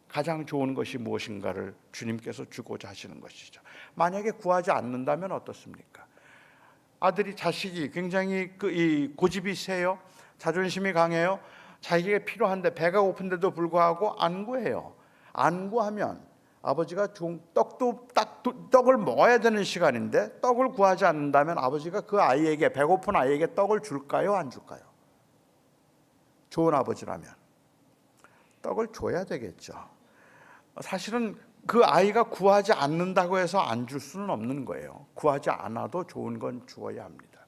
B: 가장 좋은 것이 무엇인가를 주님께서 주고자 하시는 것이죠. 만약에 구하지 않는다면 어떻습니까? 자식이 굉장히 고집이 세요. 자존심이 강해요. 자기에게 필요한데 배가 고픈데도 불구하고 안 구해요. 안 구하면 아버지가 떡을 먹어야 되는 시간인데 떡을 구하지 않는다면 아버지가 그 아이에게, 배고픈 아이에게 떡을 줄까요? 안 줄까요? 좋은 아버지라면 떡을 줘야 되겠죠. 사실은 그 아이가 구하지 않는다고 해서 안 줄 수는 없는 거예요. 구하지 않아도 좋은 건 주어야 합니다.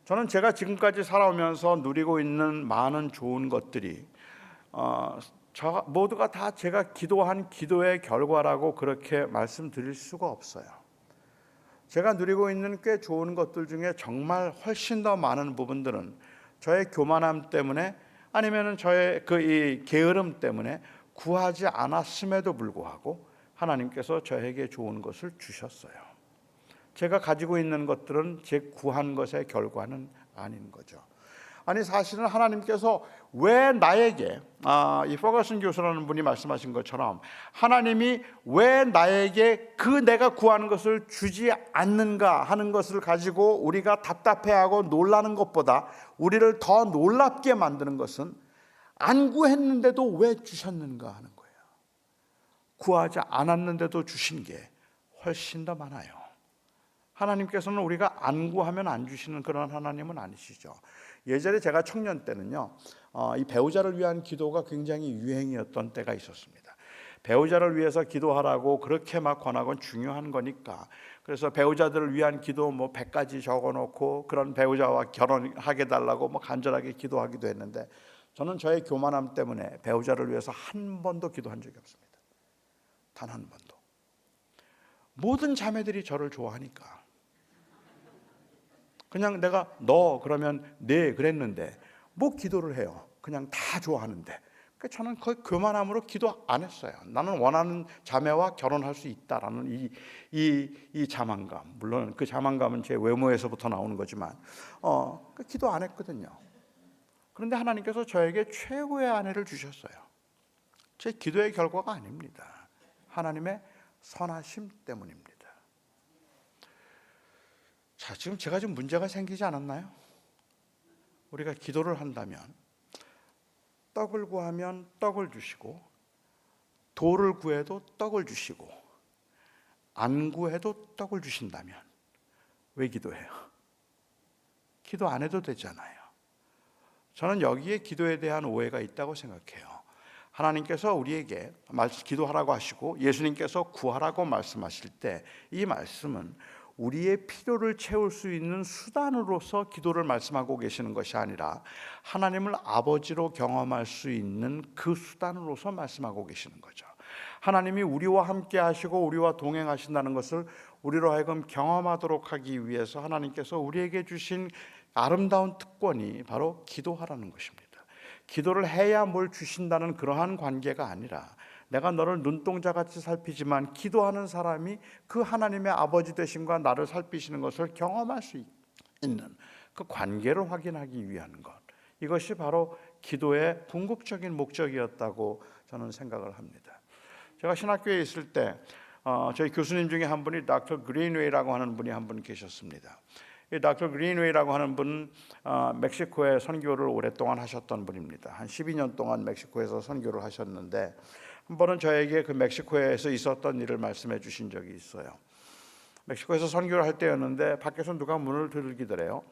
B: 저는 제가 지금까지 살아오면서 누리고 있는 많은 좋은 것들이 모두가 다 제가 기도한 기도의 결과라고 그렇게 말씀드릴 수가 없어요. 제가 누리고 있는 꽤 좋은 것들 중에 정말 훨씬 더 많은 부분들은 저의 교만함 때문에, 아니면 저의 이 게으름 때문에 구하지 않았음에도 불구하고 하나님께서 저에게 좋은 것을 주셨어요. 제가 가지고 있는 것들은 제 구한 것의 결과는 아닌 거죠. 아니, 사실은 하나님께서 왜 나에게, 이 퍼거슨 교수라는 분이 말씀하신 것처럼 하나님이 왜 나에게 내가 구하는 것을 주지 않는가 하는 것을 가지고 우리가 답답해하고 놀라는 것보다 우리를 더 놀랍게 만드는 것은 안 구했는데도 왜 주셨는가 하는 거예요. 구하지 않았는데도 주신 게 훨씬 더 많아요. 하나님께서는 우리가 안 구하면 안 주시는 그런 하나님은 아니시죠. 예전에 제가 청년 때는요, 이 배우자를 위한 기도가 굉장히 유행이었던 때가 있었습니다. 배우자를 위해서 기도하라고 그렇게 막 권하곤 중요한 거니까, 그래서 배우자들을 위한 기도 100가지 적어놓고 그런 배우자와 결혼하게 달라고 간절하게 기도하기도 했는데, 저는 저의 교만함 때문에 배우자를 위해서 한 번도 기도한 적이 없습니다. 단 한 번도. 모든 자매들이 저를 좋아하니까 그냥 내가 너 그러면 네 그랬는데 기도를 해요. 그냥 다 좋아하는데. 저는 거의 교만함으로 기도 안 했어요. 나는 원하는 자매와 결혼할 수 있다라는 이 자만감. 물론 그 자만감은 제 외모에서부터 나오는 거지만 기도 안 했거든요. 그런데 하나님께서 저에게 최고의 아내를 주셨어요. 제 기도의 결과가 아닙니다. 하나님의 선하심 때문입니다. 자, 지금 제가 좀 문제가 생기지 않았나요? 우리가 기도를 한다면, 떡을 구하면 떡을 주시고, 돌을 구해도 떡을 주시고, 안 구해도 떡을 주신다면 왜 기도해요? 기도 안 해도 되잖아요. 저는 여기에 기도에 대한 오해가 있다고 생각해요. 하나님께서 우리에게 기도하라고 하시고 예수님께서 구하라고 말씀하실 때 이 말씀은 우리의 필요를 채울 수 있는 수단으로서 기도를 말씀하고 계시는 것이 아니라 하나님을 아버지로 경험할 수 있는 그 수단으로서 말씀하고 계시는 거죠. 하나님이 우리와 함께 하시고 우리와 동행하신다는 것을 우리로 하여금 경험하도록 하기 위해서 하나님께서 우리에게 주신 아름다운 특권이 바로 기도하라는 것입니다. 기도를 해야 뭘 주신다는 그러한 관계가 아니라 내가 너를 눈동자같이 살피지만 기도하는 사람이 그 하나님의 아버지 되심과 나를 살피시는 것을 경험할 수 있는 그 관계를 확인하기 위한 것, 이것이 바로 기도의 궁극적인 목적이었다고 저는 생각을 합니다. 제가 신학교에 있을 때 저희 교수님 중에 한 분이 닥터 그린웨이라고 하는 분이 한 분 계셨습니다. 이 닥터 그린웨이라고 하는 분은 멕시코에 선교를 오랫동안 하셨던 분입니다. 한 12년 동안 멕시코에서 선교를 하셨는데 한 번은 저에게 그 멕시코에서 있었던 일을 말씀해 주신 적이 있어요. 멕시코에서 선교를 할 때였는데 밖에서 누가 문을 두들기더래요.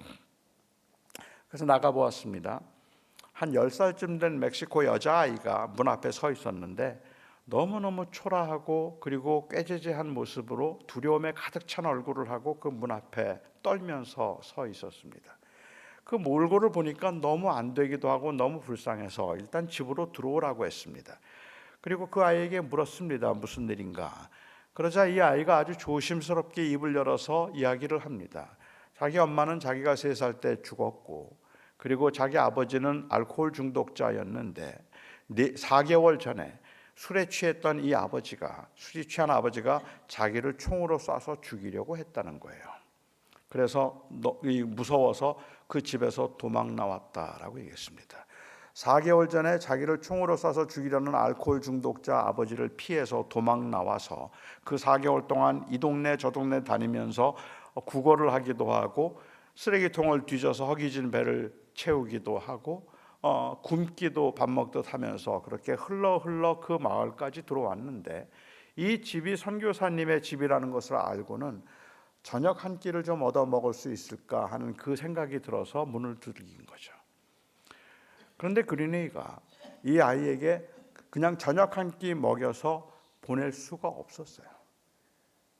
B: 그래서 나가보았습니다. 한 10살쯤 된 멕시코 여자아이가 문 앞에 서 있었는데 너무너무 초라하고 그리고 꾀죄죄한 모습으로 두려움에 가득 찬 얼굴을 하고 그 문 앞에 떨면서 서 있었습니다. 그 몰골을 보니까 너무 안 되기도 하고 너무 불쌍해서 일단 집으로 들어오라고 했습니다. 그리고 그 아이에게 물었습니다. 무슨 일인가? 그러자 이 아이가 아주 조심스럽게 입을 열어서 이야기를 합니다. 자기 엄마는 자기가 3살 때 죽었고 그리고 자기 아버지는 알코올 중독자였는데 4개월 전에 술에 취했던 술이 취한 아버지가 자기를 총으로 쏴서 죽이려고 했다는 거예요. 그래서 무서워서 그 집에서 도망 나왔다라고 얘기했습니다. 4개월 전에 자기를 총으로 쏴서 죽이려는 알코올 중독자 아버지를 피해서 도망 나와서 그 4개월 동안 이 동네 저 동네 다니면서 구걸을 하기도 하고 쓰레기통을 뒤져서 허기진 배를 채우기도 하고 굶기도 밥 먹듯 하면서 그렇게 흘러 그 마을까지 들어왔는데, 이 집이 선교사님의 집이라는 것을 알고는 저녁 한 끼를 좀 얻어 먹을 수 있을까 하는 그 생각이 들어서 문을 두드린 거죠. 그런데 그린웨이가 이 아이에게 그냥 저녁 한 끼 먹여서 보낼 수가 없었어요.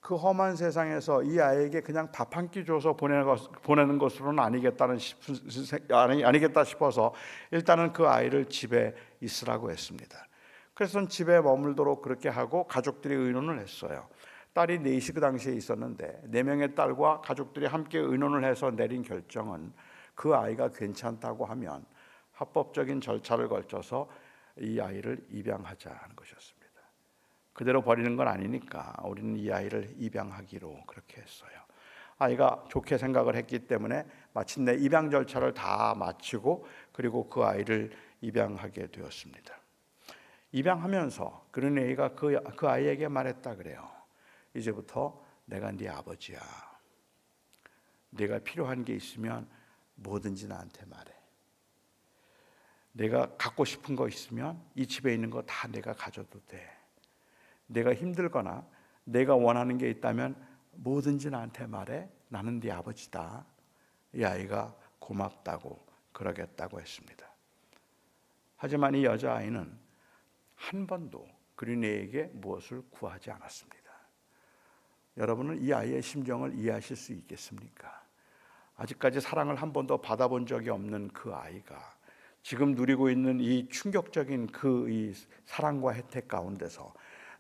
B: 그 험한 세상에서 이 아이에게 그냥 밥 한 끼 줘서 보내는 것으로는 아니겠다 싶어서 일단은 그 아이를 집에 있으라고 했습니다. 그래서 집에 머물도록 그렇게 하고 가족들이 의논을 했어요. 딸이 넷이 그 당시에 있었는데 4명의 딸과 가족들이 함께 의논을 해서 내린 결정은 그 아이가 괜찮다고 하면 합법적인 절차를 거쳐서 이 아이를 입양하자는 것이었습니다. 그대로 버리는 건 아니니까 우리는 이 아이를 입양하기로 그렇게 했어요. 아이가 좋게 생각을 했기 때문에 마침내 입양 절차를 다 마치고 그리고 그 아이를 입양하게 되었습니다. 입양하면서 그린웨이가 그 아이에게 말했다 그래요. 이제부터 내가 네 아버지야. 네가 필요한 게 있으면 뭐든지 나한테 말해. 내가 갖고 싶은 거 있으면 이 집에 있는 거 다 내가 가져도 돼. 내가 힘들거나 내가 원하는 게 있다면 뭐든지 나한테 말해. 나는 네 아버지다. 이 아이가 고맙다고 그러겠다고 했습니다. 하지만 이 여자아이는 한 번도 그린웨이에게 무엇을 구하지 않았습니다. 여러분은 이 아이의 심정을 이해하실 수 있겠습니까? 아직까지 사랑을 한 번도 받아본 적이 없는 그 아이가 지금 누리고 있는 이 충격적인 이 사랑과 혜택 가운데서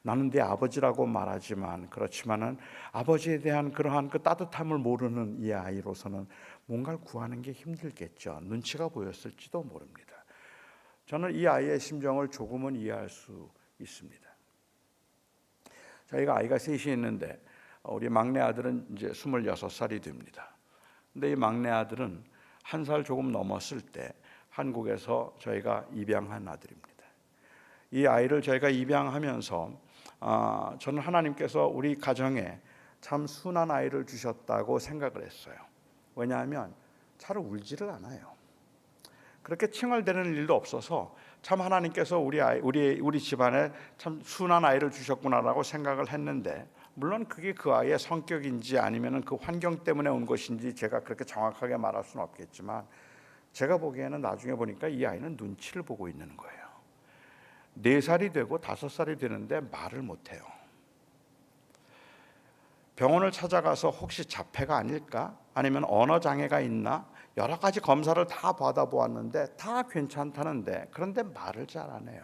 B: 나는 네 아버지라고 말하지만 그렇지만은 아버지에 대한 그러한 그 따뜻함을 모르는 이 아이로서는 뭔가를 구하는 게 힘들겠죠. 눈치가 보였을지도 모릅니다. 저는 이 아이의 심정을 조금은 이해할 수 있습니다. 저희가 아이가 셋이 있는데 우리 막내 아들은 이제 26살이 됩니다. 근데 이 막내 아들은 1살 조금 넘었을 때 한국에서 저희가 입양한 아들입니다. 이 아이를 저희가 입양하면서 저는 하나님께서 우리 가정에 참 순한 아이를 주셨다고 생각을 했어요. 왜냐하면 잘 울지를 않아요. 그렇게 칭얼대는 일도 없어서 참 하나님께서 우리 집안에 참 순한 아이를 주셨구나라고 생각을 했는데, 물론 그게 그 아이의 성격인지 아니면 그 환경 때문에 온 것인지 제가 그렇게 정확하게 말할 수는 없겠지만, 제가 보기에는 나중에 보니까 이 아이는 눈치를 보고 있는 거예요. 4살이 되고 5살이 되는데 말을 못해요. 병원을 찾아가서 혹시 자폐가 아닐까? 아니면 언어장애가 있나? 여러 가지 검사를 다 받아보았는데 다 괜찮다는데, 그런데 말을 잘 안 해요.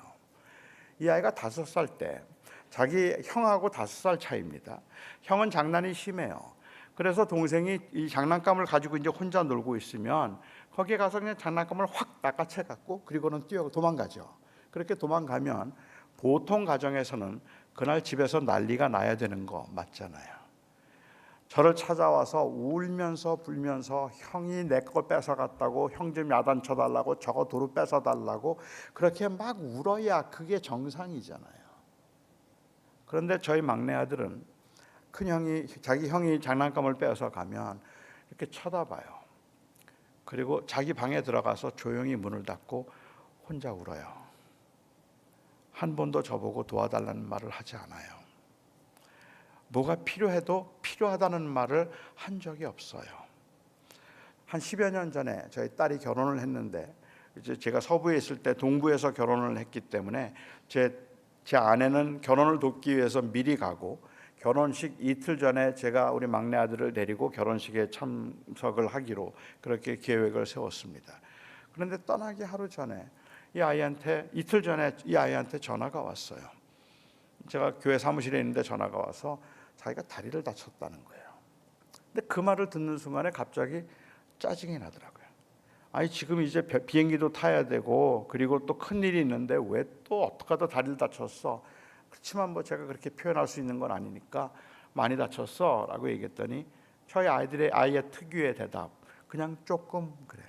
B: 이 아이가 5살 때, 자기 형하고 5살 차이입니다. 형은 장난이 심해요. 그래서 동생이 이 장난감을 가지고 이제 혼자 놀고 있으면 거기에 가서 그냥 장난감을 확 낚아채 갖고 그리고는 도망가죠. 그렇게 도망가면 보통 가정에서는 그날 집에서 난리가 나야 되는 거 맞잖아요. 저를 찾아와서 울면서 불면서 형이 내 걸 뺏어갔다고, 형 좀 야단쳐달라고, 저거 도로 뺏어달라고 그렇게 막 울어야 그게 정상이잖아요. 그런데 저희 막내 아들은 자기 형이 장난감을 빼앗아 가면 이렇게 쳐다봐요. 그리고 자기 방에 들어가서 조용히 문을 닫고 혼자 울어요. 한 번도 저보고 도와달라는 말을 하지 않아요. 뭐가 필요해도 필요하다는 말을 한 적이 없어요. 한 10여 년 전에 저희 딸이 결혼을 했는데, 이제 제가 서부에 있을 때 동부에서 결혼을 했기 때문에 제 아내는 결혼을 돕기 위해서 미리 가고, 결혼식 이틀 전에 제가 우리 막내 아들을 데리고 결혼식에 참석을 하기로 그렇게 계획을 세웠습니다. 그런데 떠나기 하루 전에 이틀 전에 이 아이한테 전화가 왔어요. 제가 교회 사무실에 있는데 전화가 와서 자기가 다리를 다쳤다는 거예요. 근데 그 말을 듣는 순간에 갑자기 짜증이 나더라고요. 아니 지금 이제 비행기도 타야 되고 그리고 또 큰일이 있는데 왜 또 어떻게 하다 다리를 다쳤어? 그렇지만 뭐 제가 그렇게 표현할 수 있는 건 아니니까 많이 다쳤어 라고 얘기했더니 저희 아이의 특유의 대답, 그냥 조금 그래요.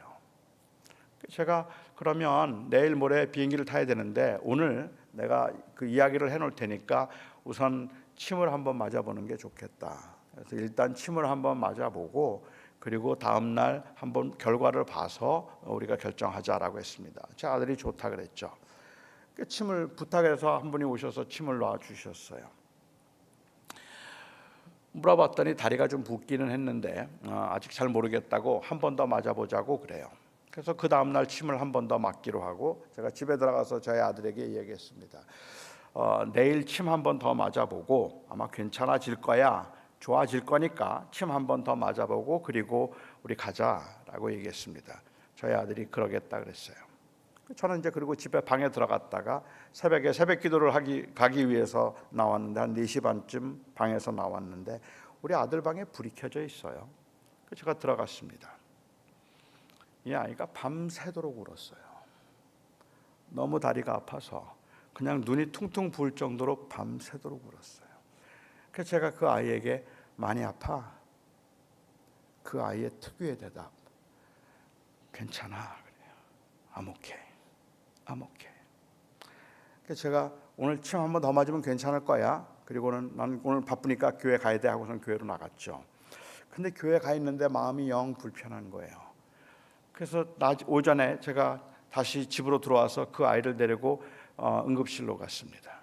B: 제가 그러면 내일 모레 비행기를 타야 되는데 오늘 내가 그 이야기를 해놓을 테니까 우선 침을 한번 맞아보는 게 좋겠다. 그래서 일단 침을 한번 맞아보고 그리고 다음 날 한번 결과를 봐서 우리가 결정하자라고 했습니다. 제 아들이 좋다 그랬죠. 그 침을 부탁해서 한 분이 오셔서 침을 놔 주셨어요. 물어봤더니 다리가 좀 붓기는 했는데 아직 잘 모르겠다고 한 번 더 맞아보자고 그래요. 그래서 그 다음 날 침을 한 번 더 맞기로 하고 제가 집에 들어가서 저희 아들에게 얘기했습니다. 내일 침 한 번 더 맞아보고 아마 괜찮아질 거야, 좋아질 거니까 침 한 번 더 맞아보고 그리고 우리 가자라고 얘기했습니다. 저희 아들이 그러겠다 그랬어요. 저는 이제 그리고 집에 방에 들어갔다가 새벽에 새벽 기도를 가기 위해서 나왔는데 한 4시 반쯤 방에서 나왔는데 우리 아들 방에 불이 켜져 있어요. 제가 들어갔습니다. 이 아이가 밤새도록 울었어요. 너무 다리가 아파서 그냥 눈이 퉁퉁 부을 정도로 밤새도록 울었어요. 그래서 제가 그 아이에게 많이 아파? 그 아이의 특유의 대답, 괜찮아 그래요. I'm okay. I'm okay. 그래서 제가 오늘 침 한 번 더 맞으면 괜찮을 거야. 그리고는 난 오늘 바쁘니까 교회 가야 돼 하고선 교회로 나갔죠. 근데 교회 가 있는데 마음이 영 불편한 거예요. 그래서 오전에 제가 다시 집으로 들어와서 그 아이를 데리고 응급실로 갔습니다.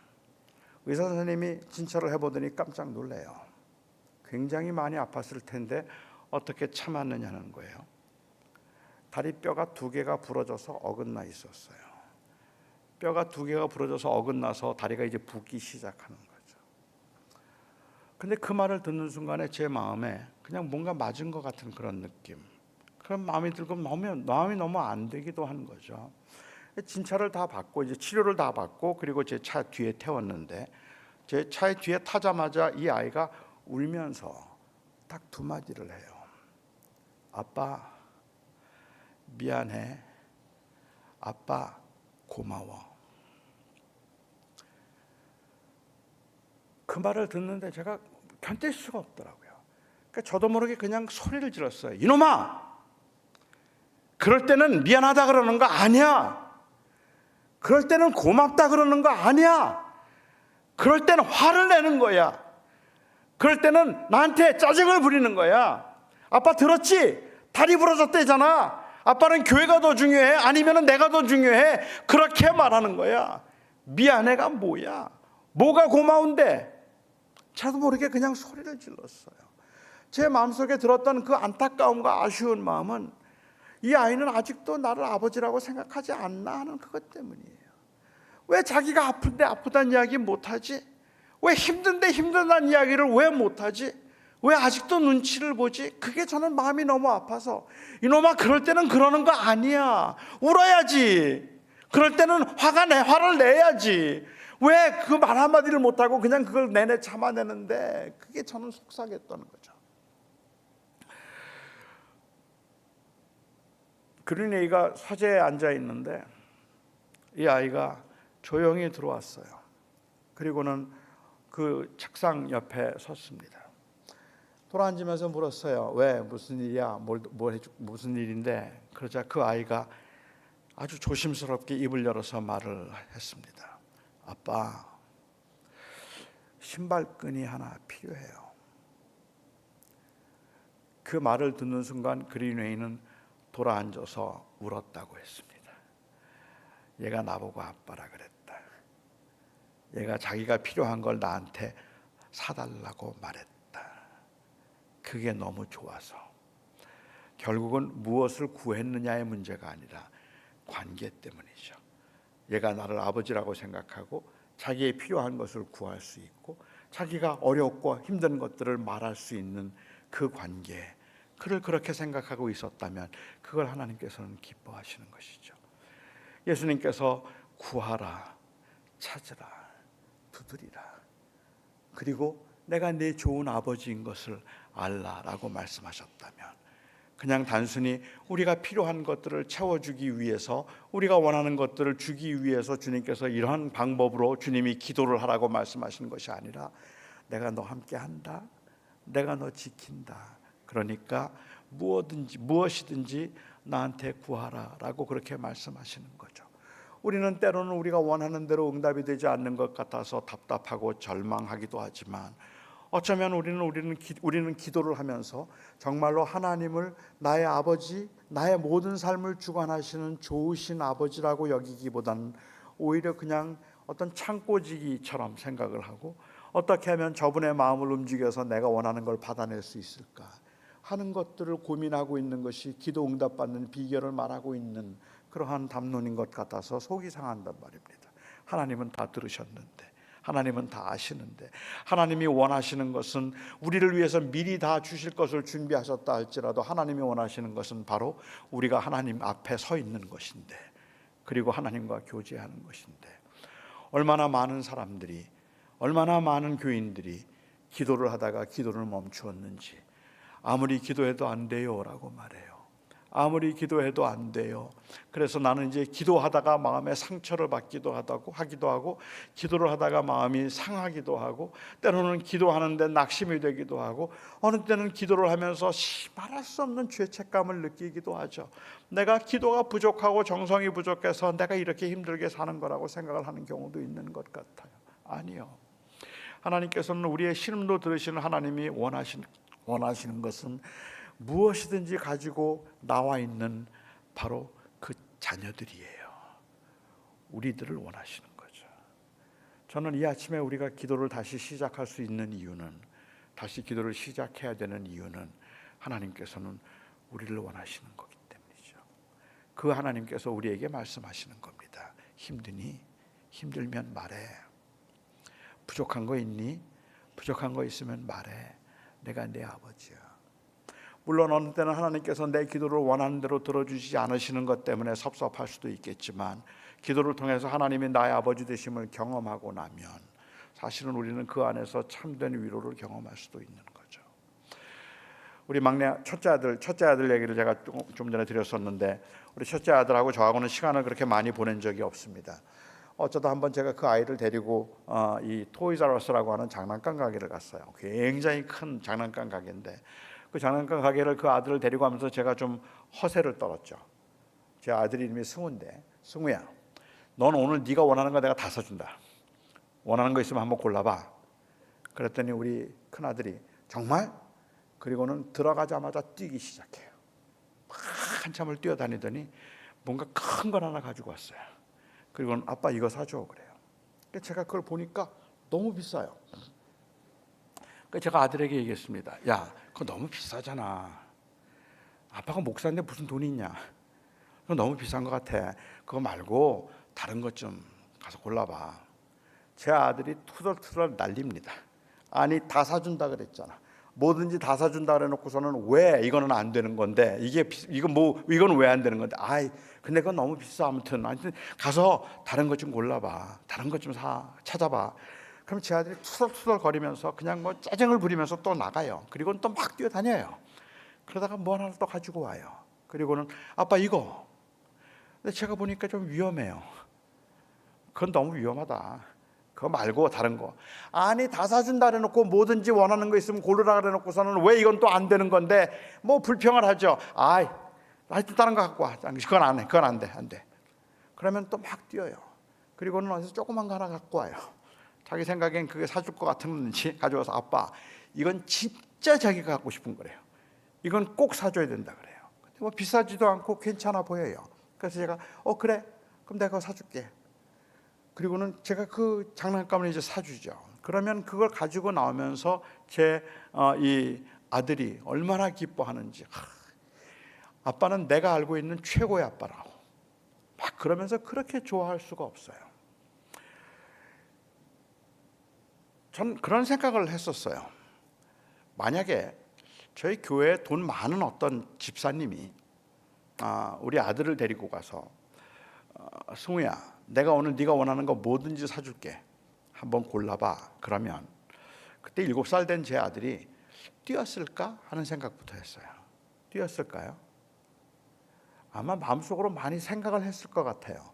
B: 의사 선생님이 진찰을 해보더니 깜짝 놀래요. 굉장히 많이 아팠을 텐데 어떻게 참았느냐는 거예요. 다리뼈가 2개가 부러져서 어긋나 있었어요. 뼈가 2개가 부러져서 어긋나서 다리가 이제 붓기 시작하는 거죠. 근데 그 말을 듣는 순간에 제 마음에 그냥 뭔가 맞은 것 같은 그런 느낌, 그런 마음이 들고 마음이 너무 안 되기도 한 거죠. 진찰을 다 받고 이제 치료를 다 받고 그리고 제 차 뒤에 태웠는데 제 차의 뒤에 타자마자 이 아이가 울면서 딱 2마디를 해요. 아빠 미안해. 아빠 고마워. 그 말을 듣는데 제가 견딜 수가 없더라고요. 그러니까 저도 모르게 그냥 소리를 질렀어요. 이놈아! 그럴 때는 미안하다 그러는 거 아니야. 그럴 때는 고맙다 그러는 거 아니야. 그럴 때는 화를 내는 거야. 그럴 때는 나한테 짜증을 부리는 거야. 아빠 들었지? 다리 부러졌대잖아. 아빠는 교회가 더 중요해? 아니면 내가 더 중요해? 그렇게 말하는 거야. 미안해가 뭐야? 뭐가 고마운데? 저도 모르게 그냥 소리를 질렀어요. 제 마음속에 들었던 그 안타까움과 아쉬운 마음은 이 아이는 아직도 나를 아버지라고 생각하지 않나 하는 그것 때문이에요. 왜 자기가 아픈데 아프다는 이야기 못하지? 왜 힘든데 힘들다는 이야기를 왜 못하지? 왜 아직도 눈치를 보지? 그게 저는 마음이 너무 아파서 이놈아 그럴 때는 그러는 거 아니야. 울어야지. 그럴 때는 화를 내야지. 왜 그 말 한마디를 못하고 그냥 그걸 내내 참아내는데 그게 저는 속상했던 거죠. 그린이가 서재에 앉아 있는데 이 아이가 조용히 들어왔어요. 그리고는 그 책상 옆에 섰습니다. 돌아앉으면서 물었어요. 왜 무슨 일이야? 무슨 일인데? 그러자 그 아이가 아주 조심스럽게 입을 열어서 말을 했습니다. 아빠, 신발끈이 하나 필요해요. 그 말을 듣는 순간 그린웨이는 돌아앉아서 울었다고 했습니다. 얘가 나보고 아빠라 그랬다. 얘가 자기가 필요한 걸 나한테 사달라고 말했다. 그게 너무 좋아서. 결국은 무엇을 구했느냐의 문제가 아니라 관계 때문이죠. 얘가 나를 아버지라고 생각하고 자기의 필요한 것을 구할 수 있고 자기가 어렵고 힘든 것들을 말할 수 있는 그 관계, 그를 그렇게 생각하고 있었다면 그걸 하나님께서는 기뻐하시는 것이죠. 예수님께서 구하라, 찾으라, 두드리라, 그리고 내가 네 좋은 아버지인 것을 알라라고 말씀하셨다면 그냥 단순히 우리가 필요한 것들을 채워주기 위해서, 우리가 원하는 것들을 주기 위해서 주님께서 이러한 방법으로 주님이 기도를 하라고 말씀하시는 것이 아니라 내가 너 함께 한다, 내가 너 지킨다, 그러니까 무엇이든지 나한테 구하라라고 그렇게 말씀하시는 거죠. 우리는 때로는 우리가 원하는 대로 응답이 되지 않는 것 같아서 답답하고 절망하기도 하지만 어쩌면 우리는 기도를 하면서 정말로 하나님을 나의 아버지, 나의 모든 삶을 주관하시는 좋으신 아버지라고 여기기보다는 오히려 그냥 어떤 창고지기처럼 생각을 하고 어떻게 하면 저분의 마음을 움직여서 내가 원하는 걸 받아낼 수 있을까 하는 것들을 고민하고 있는 것이 기도 응답받는 비결을 말하고 있는 그러한 담론인 것 같아서 속이 상한단 말입니다. 하나님은 다 들으셨는데, 하나님은 다 아시는데, 하나님이 원하시는 것은 우리를 위해서 미리 다 주실 것을 준비하셨다 할지라도 하나님이 원하시는 것은 바로 우리가 하나님 앞에 서 있는 것인데, 그리고 하나님과 교제하는 것인데, 얼마나 많은 사람들이, 얼마나 많은 교인들이 기도를 하다가 기도를 멈추었는지, 아무리 기도해도 안 돼요 라고 말해요. 아무리 기도해도 안 돼요. 그래서 나는 이제 기도하다가 마음에 상처를 받기도 하고 기도를 하다가 마음이 상하기도 하고 때로는 기도하는데 낙심이 되기도 하고 어느 때는 기도를 하면서 말할 수 없는 죄책감을 느끼기도 하죠. 내가 기도가 부족하고 정성이 부족해서 내가 이렇게 힘들게 사는 거라고 생각을 하는 경우도 있는 것 같아요. 아니요. 하나님께서는 우리의 신음도 들으시는 하나님이 원하시는 것은 무엇이든지 가지고 나와 있는 바로 그 자녀들이에요. 우리들을 원하시는 거죠. 저는 이 아침에 우리가 기도를 다시 시작할 수 있는 이유는, 다시 기도를 시작해야 되는 이유는 하나님께서는 우리를 원하시는 거기 때문이죠. 그 하나님께서 우리에게 말씀하시는 겁니다. 힘드니? 힘들면 말해. 부족한 거 있니? 부족한 거 있으면 말해. 내가 내 아버지야. 물론 어느 때는 하나님께서 내 기도를 원하는 대로 들어주시지 않으시는 것 때문에 섭섭할 수도 있겠지만 기도를 통해서 하나님이 나의 아버지 되심을 경험하고 나면 사실은 우리는 그 안에서 참된 위로를 경험할 수도 있는 거죠. 우리 막내 첫째 아들 얘기를 제가 좀 전에 드렸었는데 우리 첫째 아들하고 저하고는 시간을 그렇게 많이 보낸 적이 없습니다. 어쩌다 한번 제가 그 아이를 데리고 이 토이자러스라고 하는 장난감 가게를 갔어요. 굉장히 큰 장난감 가게인데 그 장난감 가게를 그 아들을 데리고 가면서 제가 좀 허세를 떨었죠. 제 아들 이름이 승우인데, 승우야, 넌 오늘 네가 원하는 거 내가 다 사준다. 원하는 거 있으면 한번 골라봐. 그랬더니 우리 큰 아들이 정말? 그리고는 들어가자마자 뛰기 시작해요. 한참을 뛰어다니더니 뭔가 큰 걸 하나 가지고 왔어요. 그리고는 아빠 이거 사줘 그래요. 제가 그걸 보니까 너무 비싸요. 제가 아들에게 얘기했습니다. 야, 그거 너무 비싸잖아. 아빠가 목사인데 무슨 돈이 있냐? 그거 너무 비싼 것 같아. 그거 말고 다른 것 좀 가서 골라봐. 제 아들이 투덜투덜 날립니다. 아니 다 사준다 그랬잖아. 뭐든지 다 사준다 그래놓고서는 왜 이거는 안 되는 건데 이건 왜 안 되는 건데 근데 그건 너무 비싸. 아무튼 가서 다른 것 좀 골라봐. 다른 것 좀 찾아봐. 그럼 제 아들이 투덜투덜 거리면서 그냥 뭐 짜증을 부리면서 또 나가요. 그리고는 또 막 뛰어다녀요. 그러다가 뭐 하나를 또 가지고 와요. 그리고는 아빠 이거. 근데 제가 보니까 좀 위험해요. 그건 너무 위험하다. 그거 말고 다른 거. 아니 다 사준다 그래놓고 뭐든지 원하는 거 있으면 고르라 그래놓고서는 왜 이건 또 안 되는 건데 뭐 불평을 하죠. 하여튼 다른 거 갖고 와. 그건 안 해. 그건 안 돼. 안 돼. 그러면 또 막 뛰어요. 그리고는 어디서 조그만 거 하나 갖고 와요. 자기 생각엔 그게 사줄 것 같은지 가져와서 아빠 이건 진짜 자기가 갖고 싶은 거래요. 이건 꼭 사줘야 된다 그래요. 근데 뭐 비싸지도 않고 괜찮아 보여요. 그래서 제가 그래 그럼 내가 그거 사줄게. 그리고는 제가 그 장난감을 이제 사주죠. 그러면 그걸 가지고 나오면서 제 이 아들이 얼마나 기뻐하는지. 아빠는 내가 알고 있는 최고의 아빠라고 막 그러면서 그렇게 좋아할 수가 없어요. 전 그런 생각을 했었어요. 만약에 저희 교회에 돈 많은 어떤 집사님이 우리 아들을 데리고 가서 승우야, 내가 오늘 네가 원하는 거 뭐든지 사줄게. 한번 골라봐. 그러면 그때 7살 된 제 아들이 뛰었을까 하는 생각부터 했어요. 뛰었을까요? 아마 마음속으로 많이 생각을 했을 것 같아요.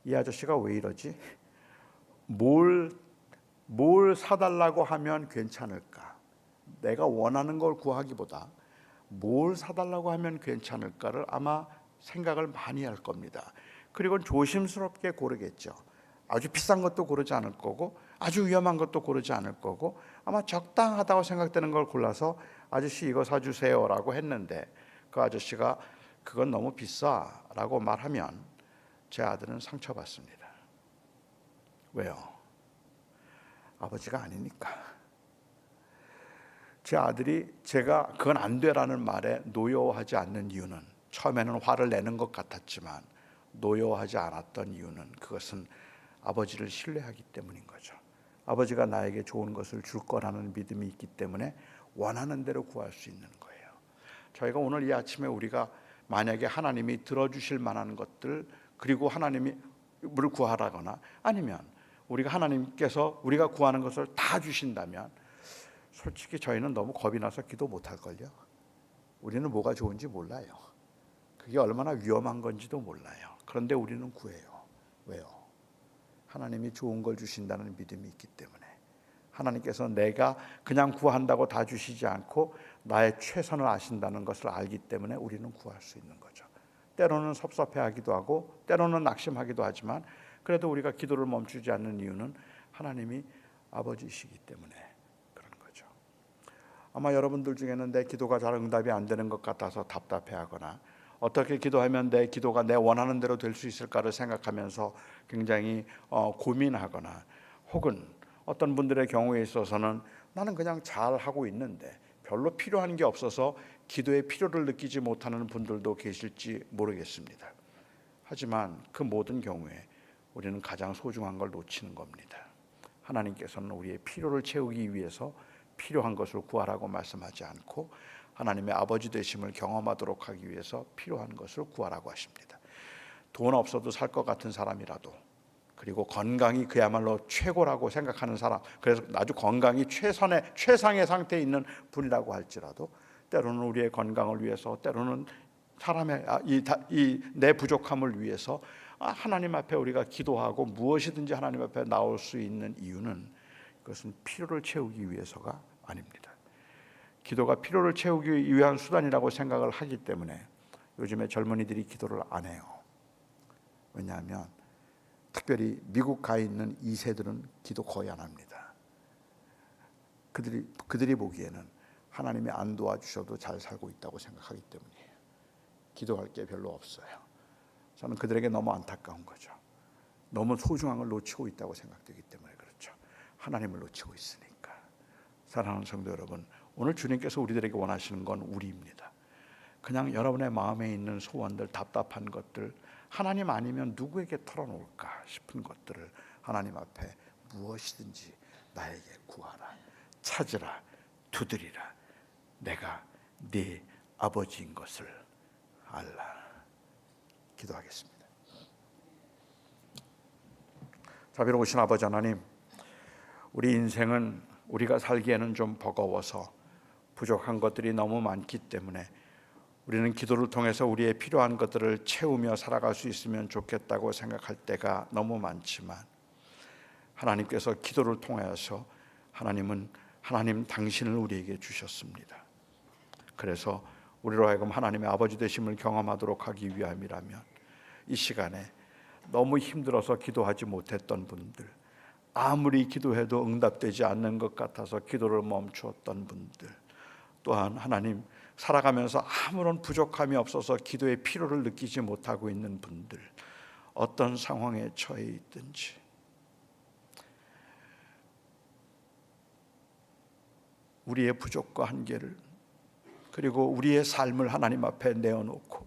B: 이 아저씨가 왜 이러지? 뭘 사달라고 하면 괜찮을까? 내가 원하는 걸 구하기보다 뭘 사달라고 하면 괜찮을까를 아마 생각을 많이 할 겁니다. 그리고 조심스럽게 고르겠죠. 아주 비싼 것도 고르지 않을 거고 아주 위험한 것도 고르지 않을 거고 아마 적당하다고 생각되는 걸 골라서 아저씨 이거 사주세요 라고 했는데 그 아저씨가 그건 너무 비싸 라고 말하면 제 아들은 상처받습니다. 왜요? 아버지가 아니니까. 제 아들이 제가 그건 안 돼라는 말에 노여워하지 않는 이유는, 처음에는 화를 내는 것 같았지만 노여워하지 않았던 이유는 그것은 아버지를 신뢰하기 때문인 거죠. 아버지가 나에게 좋은 것을 줄 거라는 믿음이 있기 때문에 원하는 대로 구할 수 있는 거예요. 저희가 오늘 이 아침에 우리가 만약에 하나님이 들어주실 만한 것들, 그리고 하나님이 물 구하라거나 아니면 우리가 하나님께서 우리가 구하는 것을 다 주신다면 솔직히 저희는 너무 겁이 나서 기도 못할걸요. 우리는 뭐가 좋은지 몰라요. 그게 얼마나 위험한 건지도 몰라요. 그런데 우리는 구해요. 왜요? 하나님이 좋은 걸 주신다는 믿음이 있기 때문에. 하나님께서 내가 그냥 구한다고 다 주시지 않고 나의 최선을 아신다는 것을 알기 때문에 우리는 구할 수 있는 거죠. 때로는 섭섭해하기도 하고 때로는 낙심하기도 하지만 그래도 우리가 기도를 멈추지 않는 이유는 하나님이 아버지이시기 때문에 그런 거죠. 아마 여러분들 중에는 내 기도가 잘 응답이 안 되는 것 같아서 답답해하거나 어떻게 기도하면 내 기도가 내 원하는 대로 될 수 있을까를 생각하면서 굉장히 고민하거나, 혹은 어떤 분들의 경우에 있어서는 나는 그냥 잘하고 있는데 별로 필요한 게 없어서 기도의 필요를 느끼지 못하는 분들도 계실지 모르겠습니다. 하지만 그 모든 경우에 우리는 가장 소중한 걸 놓치는 겁니다. 하나님께서는 우리의 필요를 채우기 위해서 필요한 것을 구하라고 말씀하지 않고 하나님의 아버지 되심을 경험하도록 하기 위해서 필요한 것을 구하라고 하십니다. 돈 없어도 살 것 같은 사람이라도, 그리고 건강이 그야말로 최고라고 생각하는 사람, 그래서 아주 건강이 최상의 상태에 있는 분이라고 할지라도 때로는 우리의 건강을 위해서, 때로는 사람의 내 부족함을 위해서 하나님 앞에 우리가 기도하고 무엇이든지 하나님 앞에 나올 수 있는 이유는 그것은 필요를 채우기 위해서가 아닙니다. 기도가 필요를 채우기 위한 수단이라고 생각을 하기 때문에 요즘에 젊은이들이 기도를 안 해요. 왜냐하면 특별히 미국 가 있는 2세들은 기도 거의 안 합니다. 그들이 보기에는 하나님이 안 도와주셔도 잘 살고 있다고 생각하기 때문이에요. 기도할 게 별로 없어요. 저는 그들에게 너무 안타까운 거죠. 너무 소중한 걸 놓치고 있다고 생각되기 때문에 그렇죠. 하나님을 놓치고 있으니까. 사랑하는 성도 여러분, 오늘 주님께서 우리들에게 원하시는 건 우리입니다. 그냥 여러분의 마음에 있는 소원들, 답답한 것들, 하나님 아니면 누구에게 털어놓을까 싶은 것들을 하나님 앞에 무엇이든지 나에게 구하라, 찾으라, 두드리라. 내가 네 아버지인 것을 알라. 기도하겠습니다. 자비로우신 아버지 하나님, 우리 인생은 우리가 살기에는 좀 버거워서 부족한 것들이 너무 많기 때문에 우리는 기도를 통해서 우리의 필요한 것들을 채우며 살아갈 수 있으면 좋겠다고 생각할 때가 너무 많지만, 하나님께서 기도를 통하여서 하나님 당신을 우리에게 주셨습니다. 그래서 우리로 하여금 하나님의 아버지 되심을 경험하도록 하기 위함이라면, 이 시간에 너무 힘들어서 기도하지 못했던 분들, 아무리 기도해도 응답되지 않는 것 같아서 기도를 멈추었던 분들, 또한 하나님 살아가면서 아무런 부족함이 없어서 기도의 필요를 느끼지 못하고 있는 분들, 어떤 상황에 처해 있든지 우리의 부족과 한계를, 그리고 우리의 삶을 하나님 앞에 내어놓고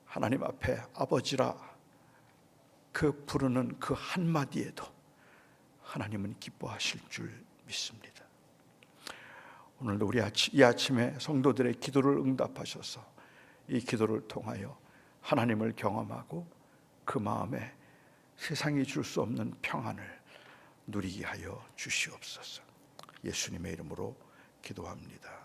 B: 하나님 앞에 아버지라 그 부르는 그 한마디에도 하나님은 기뻐하실 줄 믿습니다. 오늘도 이 아침에 성도들의 기도를 응답하셔서 이 기도를 통하여 하나님을 경험하고 그 마음에 세상이 줄 수 없는 평안을 누리게 하여 주시옵소서. 예수님의 이름으로 기도합니다.